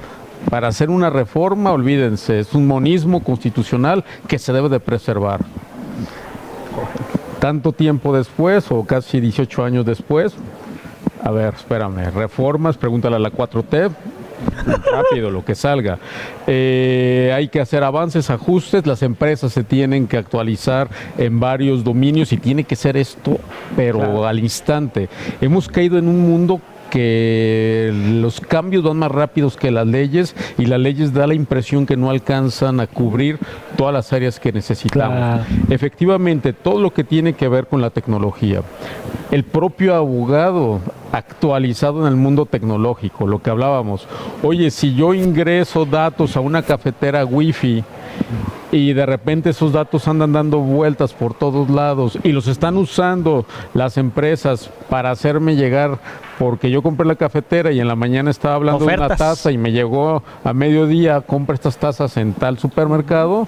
para hacer una reforma, olvídense, es un monismo constitucional que se debe de preservar. Tanto tiempo después, o casi 18 años después, a ver, espérame, reformas, pregúntale a la 4T, rápido, lo que salga. Hay que hacer avances, ajustes, las empresas se tienen que actualizar en varios dominios y tiene que ser esto, pero claro, al instante. Hemos caído en un mundo que los cambios van más rápidos que las leyes y las leyes da la impresión que no alcanzan a cubrir todas las áreas que necesitamos. Claro. Efectivamente, todo lo que tiene que ver con la tecnología, el propio abogado actualizado en el mundo tecnológico, lo que hablábamos, oye, si yo ingreso datos a una cafetera Wi-Fi y de repente esos datos andan dando vueltas por todos lados y los están usando las empresas para hacerme llegar, porque yo compré la cafetera y en la mañana estaba hablando ofertas de una taza y me llegó a mediodía, compra estas tazas en tal supermercado,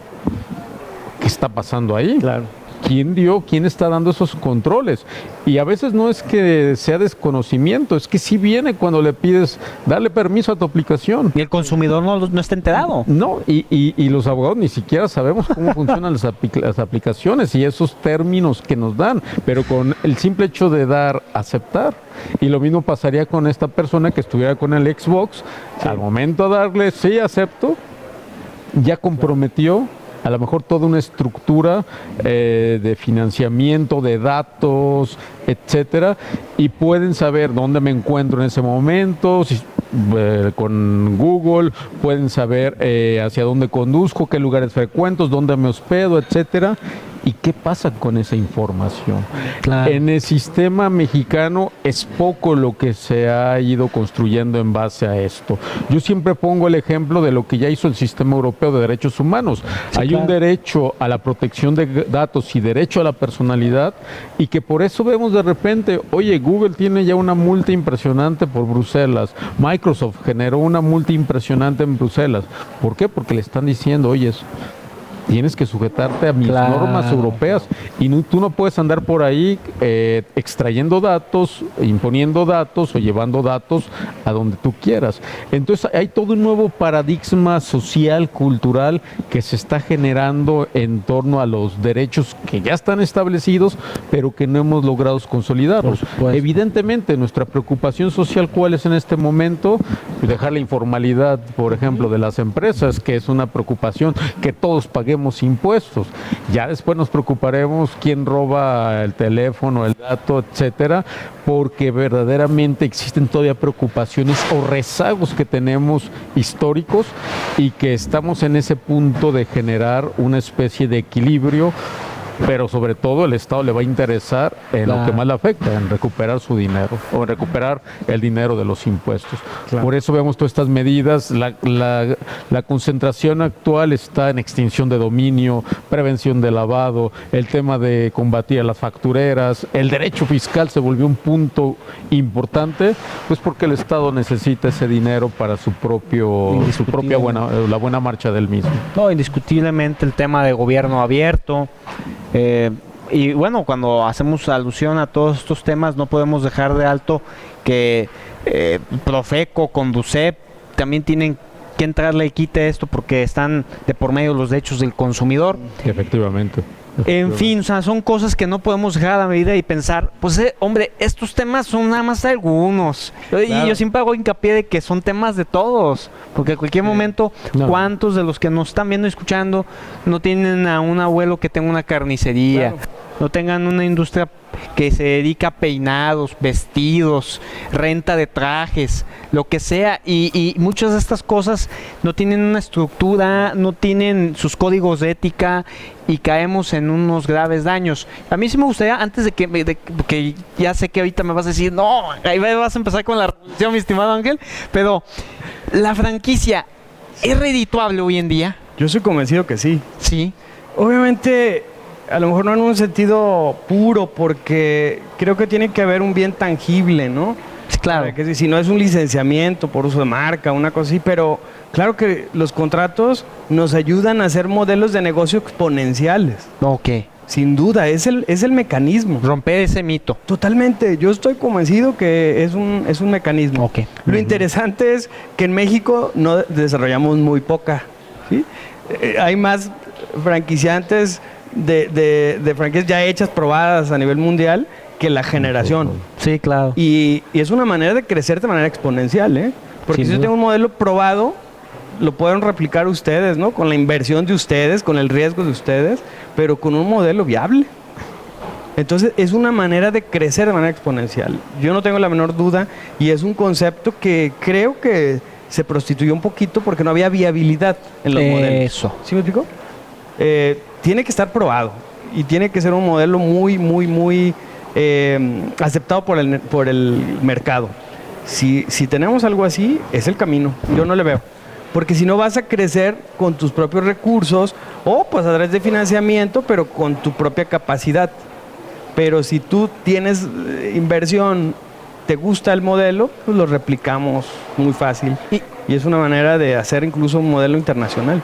¿qué está pasando ahí? Claro. ¿Quién está dando esos controles? Y a veces no es que sea desconocimiento, es que sí viene cuando le pides darle permiso a tu aplicación. Y el consumidor no está enterado. No, y los abogados ni siquiera sabemos cómo funcionan las aplicaciones y esos términos que nos dan, pero con el simple hecho de dar, aceptar. Y lo mismo pasaría con esta persona que estuviera con el Xbox, sí. Al momento de darle, sí, acepto, ya comprometió a lo mejor toda una estructura de financiamiento, de datos, etcétera, y pueden saber dónde me encuentro en ese momento, con Google, pueden saber hacia dónde conduzco, qué lugares frecuento, dónde me hospedo, etcétera. ¿Y qué pasa con esa información? Claro. En el sistema mexicano es poco lo que se ha ido construyendo en base a esto. Yo siempre pongo el ejemplo de lo que ya hizo el sistema europeo de derechos humanos. Sí, hay claro, un derecho a la protección de datos y derecho a la personalidad, y que por eso vemos de repente, oye, Google tiene ya una multa impresionante por Bruselas, Microsoft generó una multa impresionante en Bruselas. ¿Por qué? Porque le están diciendo, oye, tienes que sujetarte a mis Claro. normas europeas y tú no puedes andar por ahí extrayendo datos, imponiendo datos o llevando datos a donde tú quieras. Entonces hay todo un nuevo paradigma social, cultural que se está generando en torno a los derechos que ya están establecidos, pero que no hemos logrado consolidarlos. Por supuesto. Evidentemente, nuestra preocupación social, ¿cuál es en este momento? Dejar la informalidad, por ejemplo, de las empresas, que es una preocupación, que todos paguemos impuestos. Ya después nos preocuparemos quién roba el teléfono, el dato, etcétera, porque verdaderamente existen todavía preocupaciones o rezagos que tenemos históricos y que estamos en ese punto de generar una especie de equilibrio, pero sobre todo el Estado le va a interesar en lo que más le afecta, en recuperar su dinero o en recuperar el dinero de los impuestos. Claro. Por eso vemos todas estas medidas. La concentración actual está en extinción de dominio, prevención de lavado, el tema de combatir a las factureras, el derecho fiscal se volvió un punto importante, pues porque el Estado necesita ese dinero para su propia la buena marcha del mismo. No, indiscutiblemente el tema de gobierno abierto. Y bueno, cuando hacemos alusión a todos estos temas, no podemos dejar de alto que Profeco, Conducep también tienen que entrarle y quite esto porque están de por medio los derechos del consumidor. Efectivamente. En fin, o sea, son cosas que no podemos dejar a la medida y pensar, pues hombre, estos temas son nada más algunos. Y yo siempre hago hincapié de que son temas de todos, porque en cualquier momento, No. ¿cuántos de los que nos están viendo y escuchando no tienen a un abuelo que tenga una carnicería? Claro. No tengan una industria que se dedica a peinados, vestidos, renta de trajes, lo que sea, y muchas de estas cosas no tienen una estructura, no tienen sus códigos de ética y caemos en unos graves daños. A mí sí me gustaría, antes de que ya sé que ahorita me vas a decir, no, ahí vas a empezar con la revolución, mi estimado Ángel, pero la franquicia, ¿es redituable hoy en día? Yo soy convencido que sí. Sí. Obviamente, a lo mejor no en un sentido puro, porque creo que tiene que haber un bien tangible, ¿no? Claro. Que si no es un licenciamiento por uso de marca, una cosa así, pero claro que los contratos nos ayudan a hacer modelos de negocio exponenciales. Ok. Sin duda, es el mecanismo. Romper ese mito. Totalmente, yo estoy convencido que es un mecanismo. Ok. Lo interesante es que en México no desarrollamos muy poca, ¿sí? Hay más franquiciantes de franquicias ya hechas, probadas a nivel mundial, que la generación. Sí, claro. Y es una manera de crecer de manera exponencial, ¿eh? Porque Sin si yo duda. tengo un modelo probado, lo pueden replicar ustedes, ¿no? Con la inversión de ustedes, con el riesgo de ustedes, pero con un modelo viable. Entonces, es una manera de crecer de manera exponencial. Yo no tengo la menor duda y es un concepto que creo que se prostituyó un poquito porque no había viabilidad en los modelos. Eso. ¿Sí me explico? Tiene que estar probado y tiene que ser un modelo muy aceptado por el mercado. Si tenemos algo así, es el camino. Yo no le veo. Porque si no vas a crecer con tus propios recursos o pues a través de financiamiento, pero con tu propia capacidad. Pero si tú tienes inversión, te gusta el modelo, pues lo replicamos muy fácil. Y es una manera de hacer incluso un modelo internacional.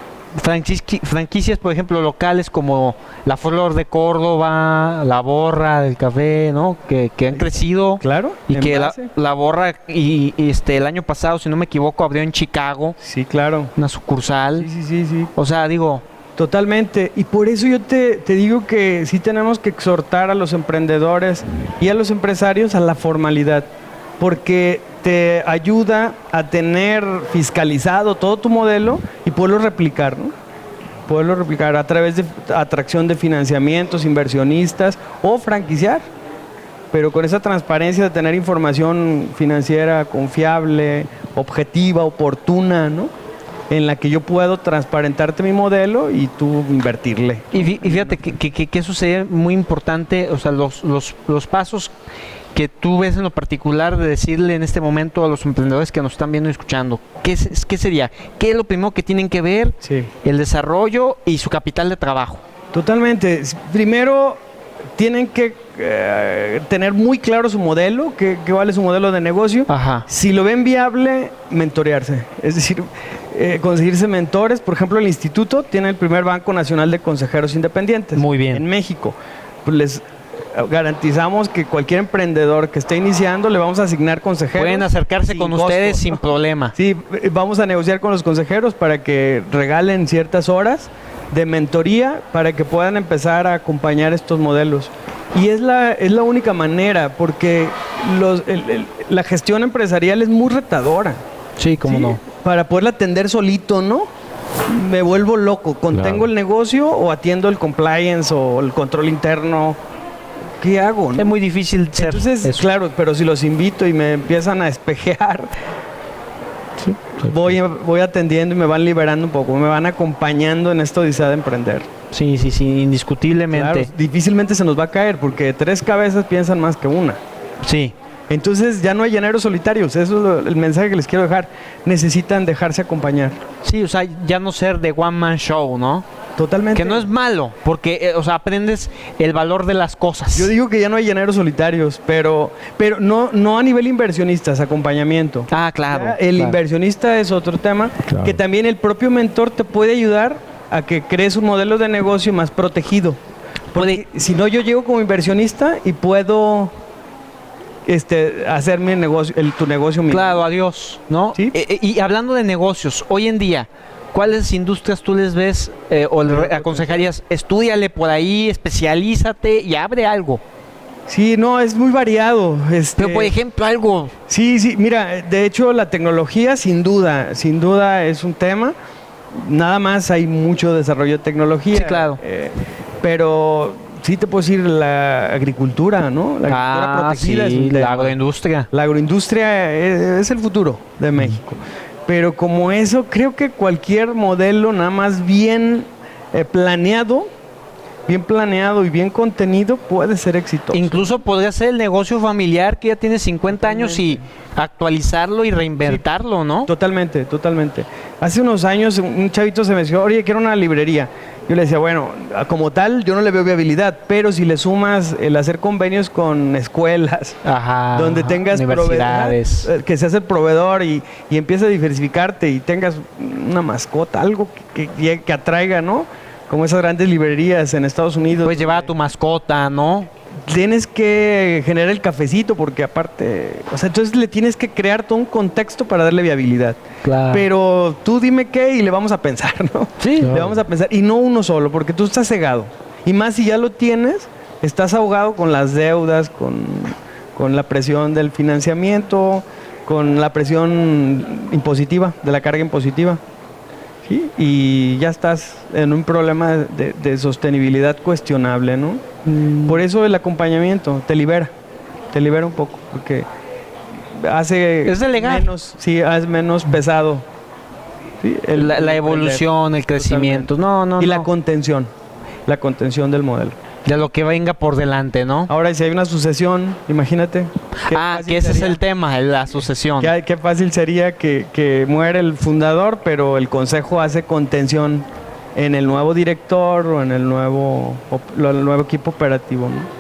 Franquicias, por ejemplo, locales como La Flor de Córdoba, La Borra del Café, ¿no? Que han crecido. Claro. Y en que base. la Borra y el año pasado, si no me equivoco, abrió en Chicago Sí, claro. una sucursal. Sí. O sea, digo, Totalmente. Y por eso yo te digo que sí tenemos que exhortar a los emprendedores y a los empresarios a la formalidad. Porque te ayuda a tener fiscalizado todo tu modelo y poderlo replicar, ¿no? Poderlo replicar a través de atracción de financiamientos, inversionistas o franquiciar. Pero con esa transparencia de tener información financiera confiable, objetiva, oportuna, ¿no? En la que yo puedo transparentarte mi modelo y tú invertirle. y fíjate que eso sería muy importante, o sea, los pasos que tú ves en lo particular de decirle en este momento a los emprendedores que nos están viendo y escuchando, ¿qué sería? ¿Qué es lo primero que tienen que ver? Sí. El desarrollo y su capital de trabajo. Totalmente. Primero, tienen que tener muy claro su modelo, cuál es su modelo de negocio. Ajá. Si lo ven viable, mentorearse. Es decir, conseguirse mentores. Por ejemplo, el instituto tiene el primer Banco Nacional de Consejeros Independientes. Muy bien. En México. Pues les garantizamos que cualquier emprendedor que esté iniciando le vamos a asignar consejeros. Pueden acercarse sin con costo. ustedes sin problema. Sí, vamos a negociar con los consejeros para que regalen ciertas horas de mentoría para que puedan empezar a acompañar estos modelos. Y es la única manera, porque la gestión empresarial es muy retadora. Sí, cómo ¿sí? no. Para poderla atender solito, ¿no? Me vuelvo loco. ¿Contengo Claro. el negocio o atiendo el compliance o el control interno? ¿Qué hago? ¿no? Es muy difícil ser Entonces, eso. claro, pero si los invito y me empiezan a espejear, Sí, sí. voy atendiendo y me van liberando un poco, me van acompañando en esta odisea de emprender. Sí, sí, sí, indiscutiblemente. Claro, difícilmente se nos va a caer porque 3 cabezas piensan más que una. Sí. Entonces ya no hay llaneros solitarios, eso es el mensaje que les quiero dejar. Necesitan dejarse acompañar. Sí, o sea, ya no ser de one man show, ¿no? Totalmente. Que no es malo, porque, o sea, aprendes el valor de las cosas. Yo digo que ya no hay llaneros solitarios, pero no a nivel inversionistas, acompañamiento. Ah, claro. Ya, el claro. inversionista es otro tema, Claro. que también el propio mentor te puede ayudar a que crees un modelo de negocio más protegido. Porque si no, yo llego como inversionista y puedo hacer mi negocio, tu negocio mío. Claro, adiós, ¿no? Sí. Y hablando de negocios, hoy en día, ¿cuáles industrias tú les ves o le aconsejarías? Estúdiale por ahí, especialízate y abre algo. Sí, no, es muy variado. Pero, por ejemplo, algo... Sí, sí, mira, de hecho la tecnología sin duda es un tema. Nada más hay mucho desarrollo de tecnología. Sí, claro. Pero sí te puedo decir la agricultura, ¿no? La agricultura protegida es un sí, tema. la agroindustria. La agroindustria es el futuro de México. Pero como eso, creo que cualquier modelo nada más bien planeado y bien contenido puede ser exitoso. Incluso podría ser el negocio familiar que ya tiene 50 años y actualizarlo y reinventarlo, ¿no? Totalmente, totalmente. Hace unos años un chavito se me decía, oye, quiero una librería. Yo le decía, bueno, como tal yo no le veo viabilidad, pero si le sumas el hacer convenios con escuelas, Ajá. donde tengas universidades. que seas el proveedor y empieces a diversificarte y tengas una mascota, algo que atraiga, ¿no? Como esas grandes librerías en Estados Unidos. Puedes llevar a tu mascota, ¿no? Tienes que generar el cafecito porque aparte, o sea, entonces le tienes que crear todo un contexto para darle viabilidad. Claro. Pero tú dime qué y le vamos a pensar, ¿no? Sí. Le vamos a pensar. Y no uno solo, porque tú estás cegado. Y más si ya lo tienes, estás ahogado con las deudas, con la presión del financiamiento, con la presión impositiva, de la carga impositiva. ¿Sí? Y ya estás en un problema de sostenibilidad cuestionable, ¿no? Por eso el acompañamiento te libera un poco, porque hace Es delegar. hace menos pesado. ¿sí? La evolución, el crecimiento. No, y no. la contención del modelo. De lo que venga por delante, ¿no? Ahora, si hay una sucesión, imagínate. Que ese es el tema, la sucesión. Qué fácil sería que muere el fundador, pero el consejo hace contención en el nuevo director o en el nuevo equipo operativo, ¿no?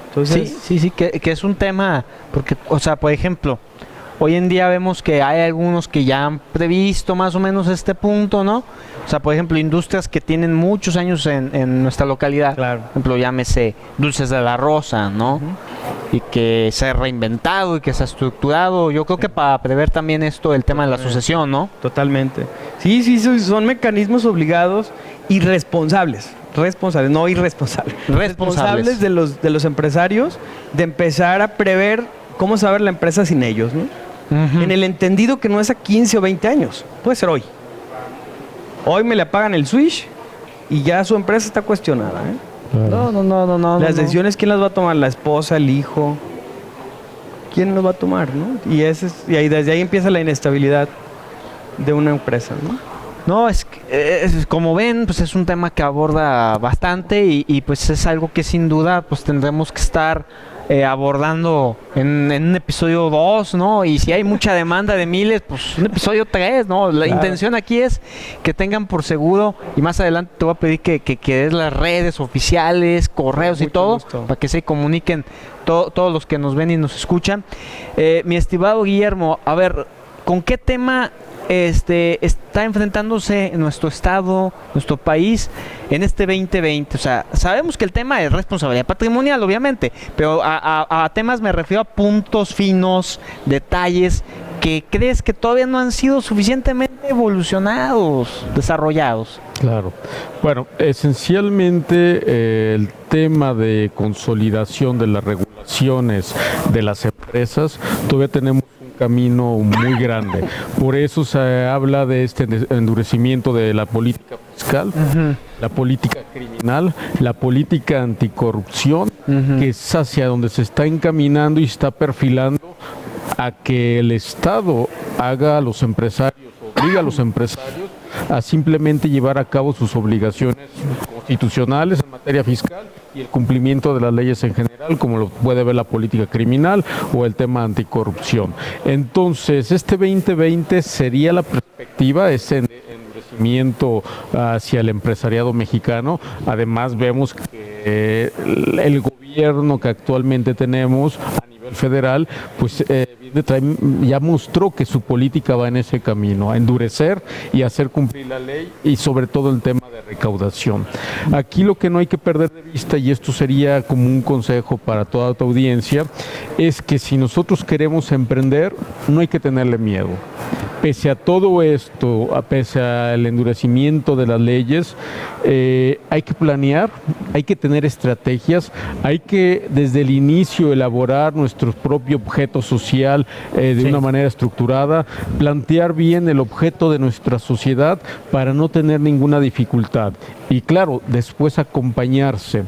Entonces, Sí, que es un tema, porque, o sea, por ejemplo, hoy en día vemos que hay algunos que ya han previsto más o menos este punto, ¿no? O sea, por ejemplo, industrias que tienen muchos años en nuestra localidad. Claro. Por ejemplo, llámese Dulces de la Rosa, ¿no? Y que se ha reinventado y que se ha estructurado. Yo creo que para prever también esto, el tema de la sucesión, ¿no? totalmente. Sí, son mecanismos obligados y responsables, no irresponsables. Responsables. de los empresarios de empezar a prever cómo se va a ver la empresa sin ellos, ¿no? Ujú. En el entendido que no es a 15 o 20 años, puede ser hoy. Hoy me le apagan el switch y ya su empresa está cuestionada, ¿eh? Claro. No. Las decisiones, ¿quién las va a tomar? ¿La esposa, el hijo? ¿Quién las va a tomar, no? Y ahí, desde ahí empieza la inestabilidad de una empresa, ¿no? No, como ven, pues es un tema que aborda bastante y pues es algo que sin duda pues tendremos que estar abordando en un episodio 2, ¿no? Y si hay mucha demanda de miles, pues un episodio 3, ¿no? La intención aquí es que tengan por seguro, y más adelante te voy a pedir que des las redes oficiales, correos y Mucho todo, gusto. para que se comuniquen todos los que nos ven y nos escuchan. Mi estimado Guillermo, a ver, ¿con qué tema está enfrentándose nuestro estado, nuestro país en este 2020? O sea, sabemos que el tema es responsabilidad patrimonial, obviamente, pero a temas me refiero a puntos finos, detalles que crees que todavía no han sido suficientemente evolucionados, desarrollados. Claro. Bueno, esencialmente el tema de consolidación de las regulaciones de las empresas, todavía tenemos un camino muy grande. Por eso se habla de este endurecimiento de la política fiscal, la política criminal, la política anticorrupción, que es hacia donde se está encaminando y está perfilando a que el Estado haga a los empresarios, obliga a los empresarios a simplemente llevar a cabo sus obligaciones constitucionales en materia fiscal y el cumplimiento de las leyes en general, como lo puede ver la política criminal o el tema anticorrupción. Entonces, este 2020 sería la perspectiva, ese endurecimiento hacia el empresariado mexicano. Además, vemos que el gobierno que actualmente tenemos a nivel federal, pues ya mostró que su política va en ese camino, a endurecer y hacer cumplir la ley y sobre todo el tema de recaudación. Aquí lo que no hay que perder de vista, y esto sería como un consejo para toda tu audiencia, es que si nosotros queremos emprender, no hay que tenerle miedo. Pese a todo esto, pese al endurecimiento de las leyes, hay que planear, hay que tener estrategias, hay que desde el inicio elaborar nuestro propio objeto social de una manera estructurada, plantear bien el objeto de nuestra sociedad para no tener ninguna dificultad. Y claro, después acompañarse.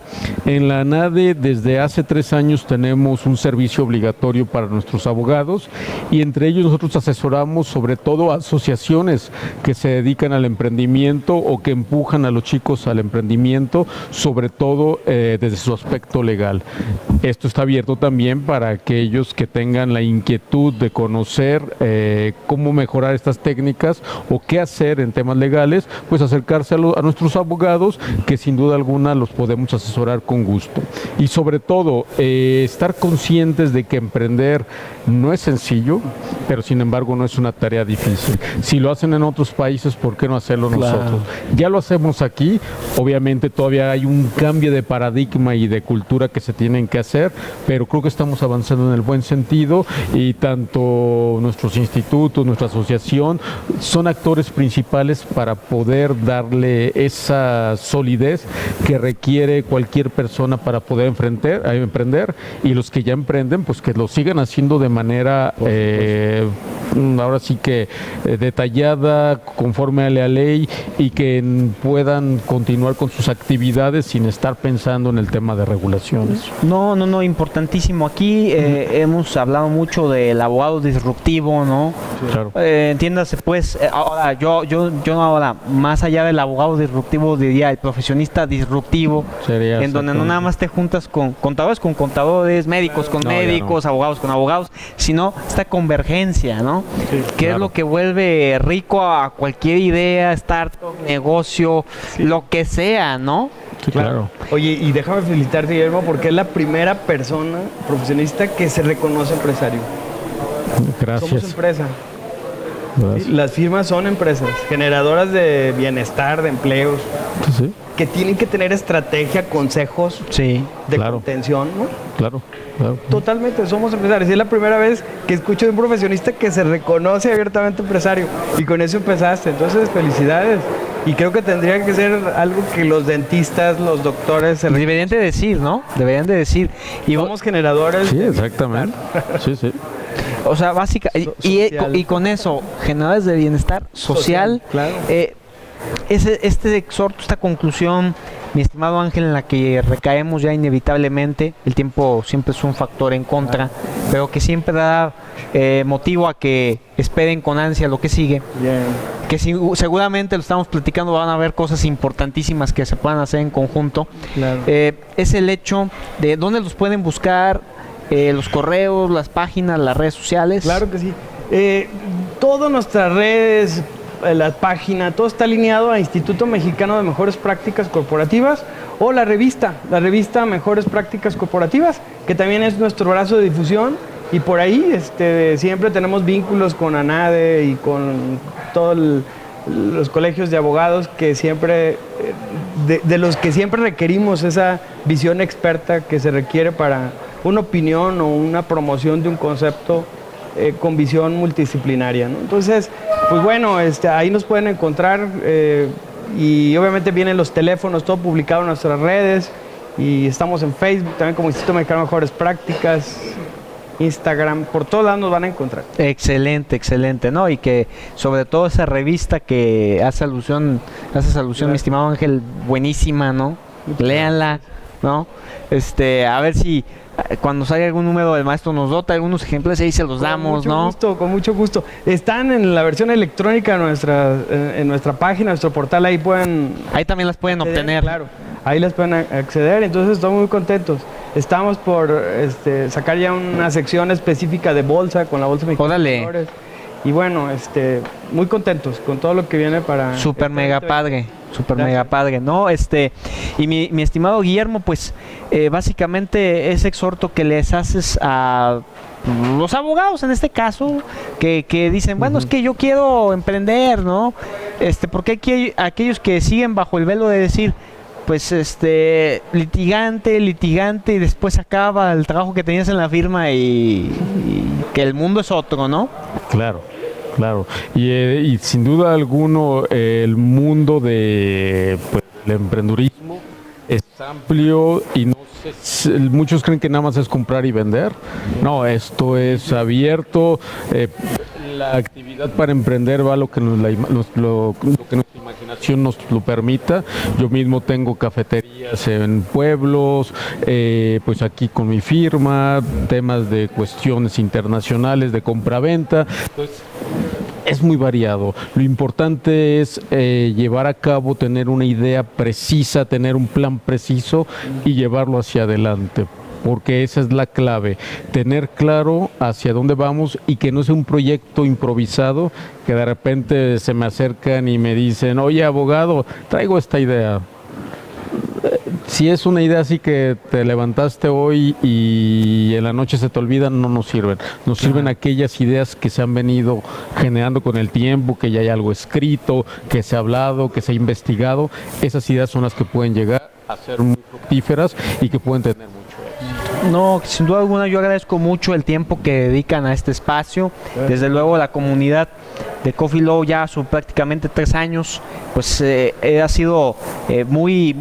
En la ANADE desde hace 3 años tenemos un servicio obligatorio para nuestros abogados y entre ellos nosotros asesoramos sobre todo a asociaciones que se dedican al emprendimiento o que empujan a los chicos al emprendimiento, sobre todo desde su aspecto legal. Esto está abierto también para aquellos que tengan la inquietud de conocer cómo mejorar estas técnicas o qué hacer en temas legales, pues acercarse a nuestros abogados, que sin duda alguna los podemos asesorar con gusto. Y sobre todo, estar conscientes de que emprender no es sencillo, pero sin embargo no es una tarea difícil. Si lo hacen en otros países, ¿por qué no hacerlo nosotros? Ya lo hacemos aquí, obviamente todavía hay un cambio de paradigma y de cultura que se tienen que hacer, pero creo que estamos avanzando en el buen sentido y tanto nuestros institutos, nuestra asociación, son actores principales para poder darle esa solidez que requiere cualquier persona para poder emprender, y los que ya emprenden, pues que lo sigan haciendo de manera ahora sí que detallada, conforme a la ley, y que puedan continuar con sus actividades sin estar pensando en el tema de regulaciones. No, importantísimo. Aquí hemos hablado mucho del abogado disruptivo, ¿no? Sí, claro. Entiéndase, pues, ahora yo ahora, más allá del abogado disruptivo, diría el profesionista disruptivo, sería en donde no nada más te juntas con contadores, médicos con médicos, abogados con abogados, sino esta convergencia, ¿no? Sí, que es lo que vuelve rico a cualquier idea, startup, negocio, lo que sea, ¿no? Sí, claro. Oye, y déjame felicitarte, Guillermo, porque es la primera persona profesionista que se reconoce empresario. Gracias. Somos empresa. Sí, las firmas son empresas generadoras de bienestar, de empleos, sí, que tienen que tener estrategia, consejos de contención, ¿no? Claro. Totalmente, somos empresarios. Y es la primera vez que escucho de un profesionista que se reconoce abiertamente empresario. Y con eso empezaste. Entonces, felicidades. Y creo que tendría que ser algo que los dentistas, los doctores... Deberían de decir, ¿no? Deberían de decir. Y somos generadores... Sí, exactamente. Sí. O sea, básica. Y con eso, generadores de bienestar social. Claro. Este exhorto, esta conclusión, mi estimado Ángel, en la que recaemos ya inevitablemente, el tiempo siempre es un factor en contra, pero que siempre da motivo a que esperen con ansia lo que sigue. Que seguramente lo estamos platicando, van a haber cosas importantísimas que se puedan hacer en conjunto. Claro. Es el hecho de dónde los pueden buscar, los correos, las páginas, las redes sociales. Claro que sí. Todas nuestras redes, la página, todo está alineado a Instituto Mexicano de Mejores Prácticas Corporativas o la revista Mejores Prácticas Corporativas, que también es nuestro brazo de difusión Y por ahí siempre tenemos vínculos con ANADE y con todos los colegios de abogados que siempre, de los que siempre requerimos esa visión experta que se requiere para una opinión o una promoción de un concepto con visión multidisciplinaria, ¿no? Entonces, pues bueno, ahí nos pueden encontrar y obviamente vienen los teléfonos, todo publicado en nuestras redes, y estamos en Facebook también como Instituto Mexicano de Mejores Prácticas, Instagram, por todos lados nos van a encontrar. Excelente, excelente, ¿no? Y que sobre todo esa revista que haces alusión, mi estimado Ángel, buenísima, ¿no? Léanla, ¿no? A ver si cuando salga algún número del maestro nos dota algunos ejemplos, ahí se los damos, ¿no? Con mucho gusto. Están en la versión electrónica en nuestra página, nuestro portal, ahí también las pueden acceder, obtener. Claro, ahí las pueden acceder, entonces estamos muy contentos. Estamos por sacar ya una sección específica de bolsa, con la bolsa mexicana de valores. Y bueno, muy contentos con todo lo que viene para... Súper mega padre, ¿no? Y mi estimado Guillermo, pues básicamente ese exhorto que les haces a los abogados en este caso, que dicen, bueno, es que yo quiero emprender, ¿no? Porque hay aquellos que siguen bajo el velo de decir, pues litigante, y después acaba el trabajo que tenías en la firma y que el mundo es otro, ¿no? Claro. Y sin duda alguno el mundo del emprendurismo es amplio y muchos creen que nada más es comprar y vender. No, esto es abierto. La actividad para emprender va a lo que lo que nuestra imaginación nos lo permita. Yo mismo tengo cafeterías en pueblos, pues aquí con mi firma, temas de cuestiones internacionales de compra-venta. Entonces, es muy variado. Lo importante es llevar a cabo, tener una idea precisa, tener un plan preciso y llevarlo hacia adelante. Porque esa es la clave, tener claro hacia dónde vamos y que no sea un proyecto improvisado que de repente se me acercan y me dicen, oye abogado, traigo esta idea. Si es una idea así que te levantaste hoy y en la noche se te olvidan, no nos sirven. Nos sirven aquellas ideas que se han venido generando con el tiempo, que ya hay algo escrito, que se ha hablado, que se ha investigado. Esas ideas son las que pueden llegar a ser muy fructíferas y que pueden tener mucho. No, sin duda alguna yo agradezco mucho el tiempo que dedican a este espacio. Desde luego la comunidad de Coffee Law ya hace prácticamente 3 años, pues ha sido muy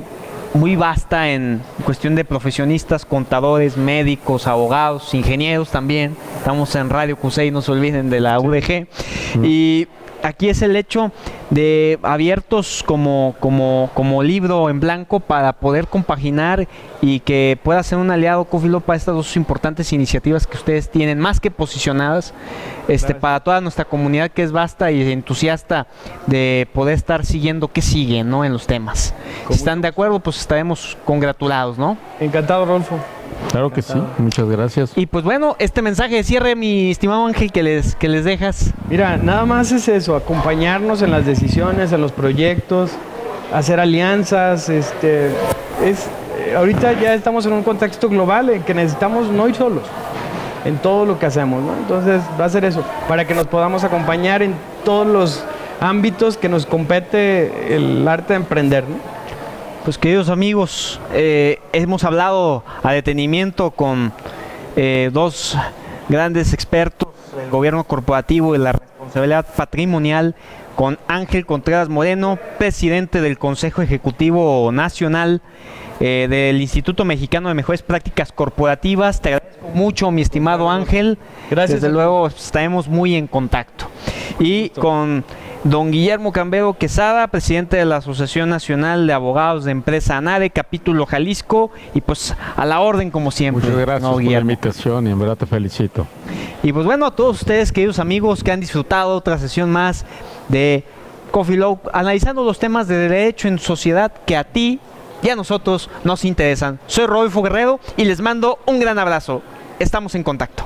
vasta en cuestión de profesionistas, contadores, médicos, abogados, ingenieros también. Estamos en Radio CUSEI, no se olviden de la UDG. Y aquí es el hecho de abiertos como libro en blanco para poder compaginar y que pueda ser un aliado Coffee Law para estas 2 importantes iniciativas que ustedes tienen más que posicionadas para toda nuestra comunidad que es vasta y entusiasta de poder estar siguiendo qué sigue, ¿no? En los temas. Si están de acuerdo, pues estaremos congratulados, ¿no? Encantado, Rolfo. Claro que sí, muchas gracias. Y pues bueno, este mensaje de cierre, mi estimado Ángel, que les dejas. Mira, nada más es eso, acompañarnos en las decisiones, en los proyectos, hacer alianzas, ahorita ya estamos en un contexto global en que necesitamos no ir solos en todo lo que hacemos, ¿no? Entonces va a ser eso, para que nos podamos acompañar en todos los ámbitos que nos compete el arte de emprender, ¿no? Pues queridos amigos, hemos hablado a detenimiento con 2 grandes expertos del gobierno corporativo y la responsabilidad patrimonial, con Ángel Contreras Moreno, presidente del Consejo Ejecutivo Nacional del Instituto Mexicano de Mejores Prácticas Corporativas. Te agradezco mucho, mi estimado Ángel. Gracias. Desde luego estaremos muy en contacto. Y con don Guillermo Cambero Quesada, presidente de la Asociación Nacional de Abogados de Empresa ANADE, capítulo Jalisco, y pues a la orden como siempre. Muchas gracias por la invitación y en verdad te felicito. Y pues bueno, a todos ustedes, queridos amigos, que han disfrutado otra sesión más de Coffee Law, analizando los temas de derecho en sociedad que a ti y a nosotros nos interesan. Soy Rodolfo Guerrero y les mando un gran abrazo. Estamos en contacto.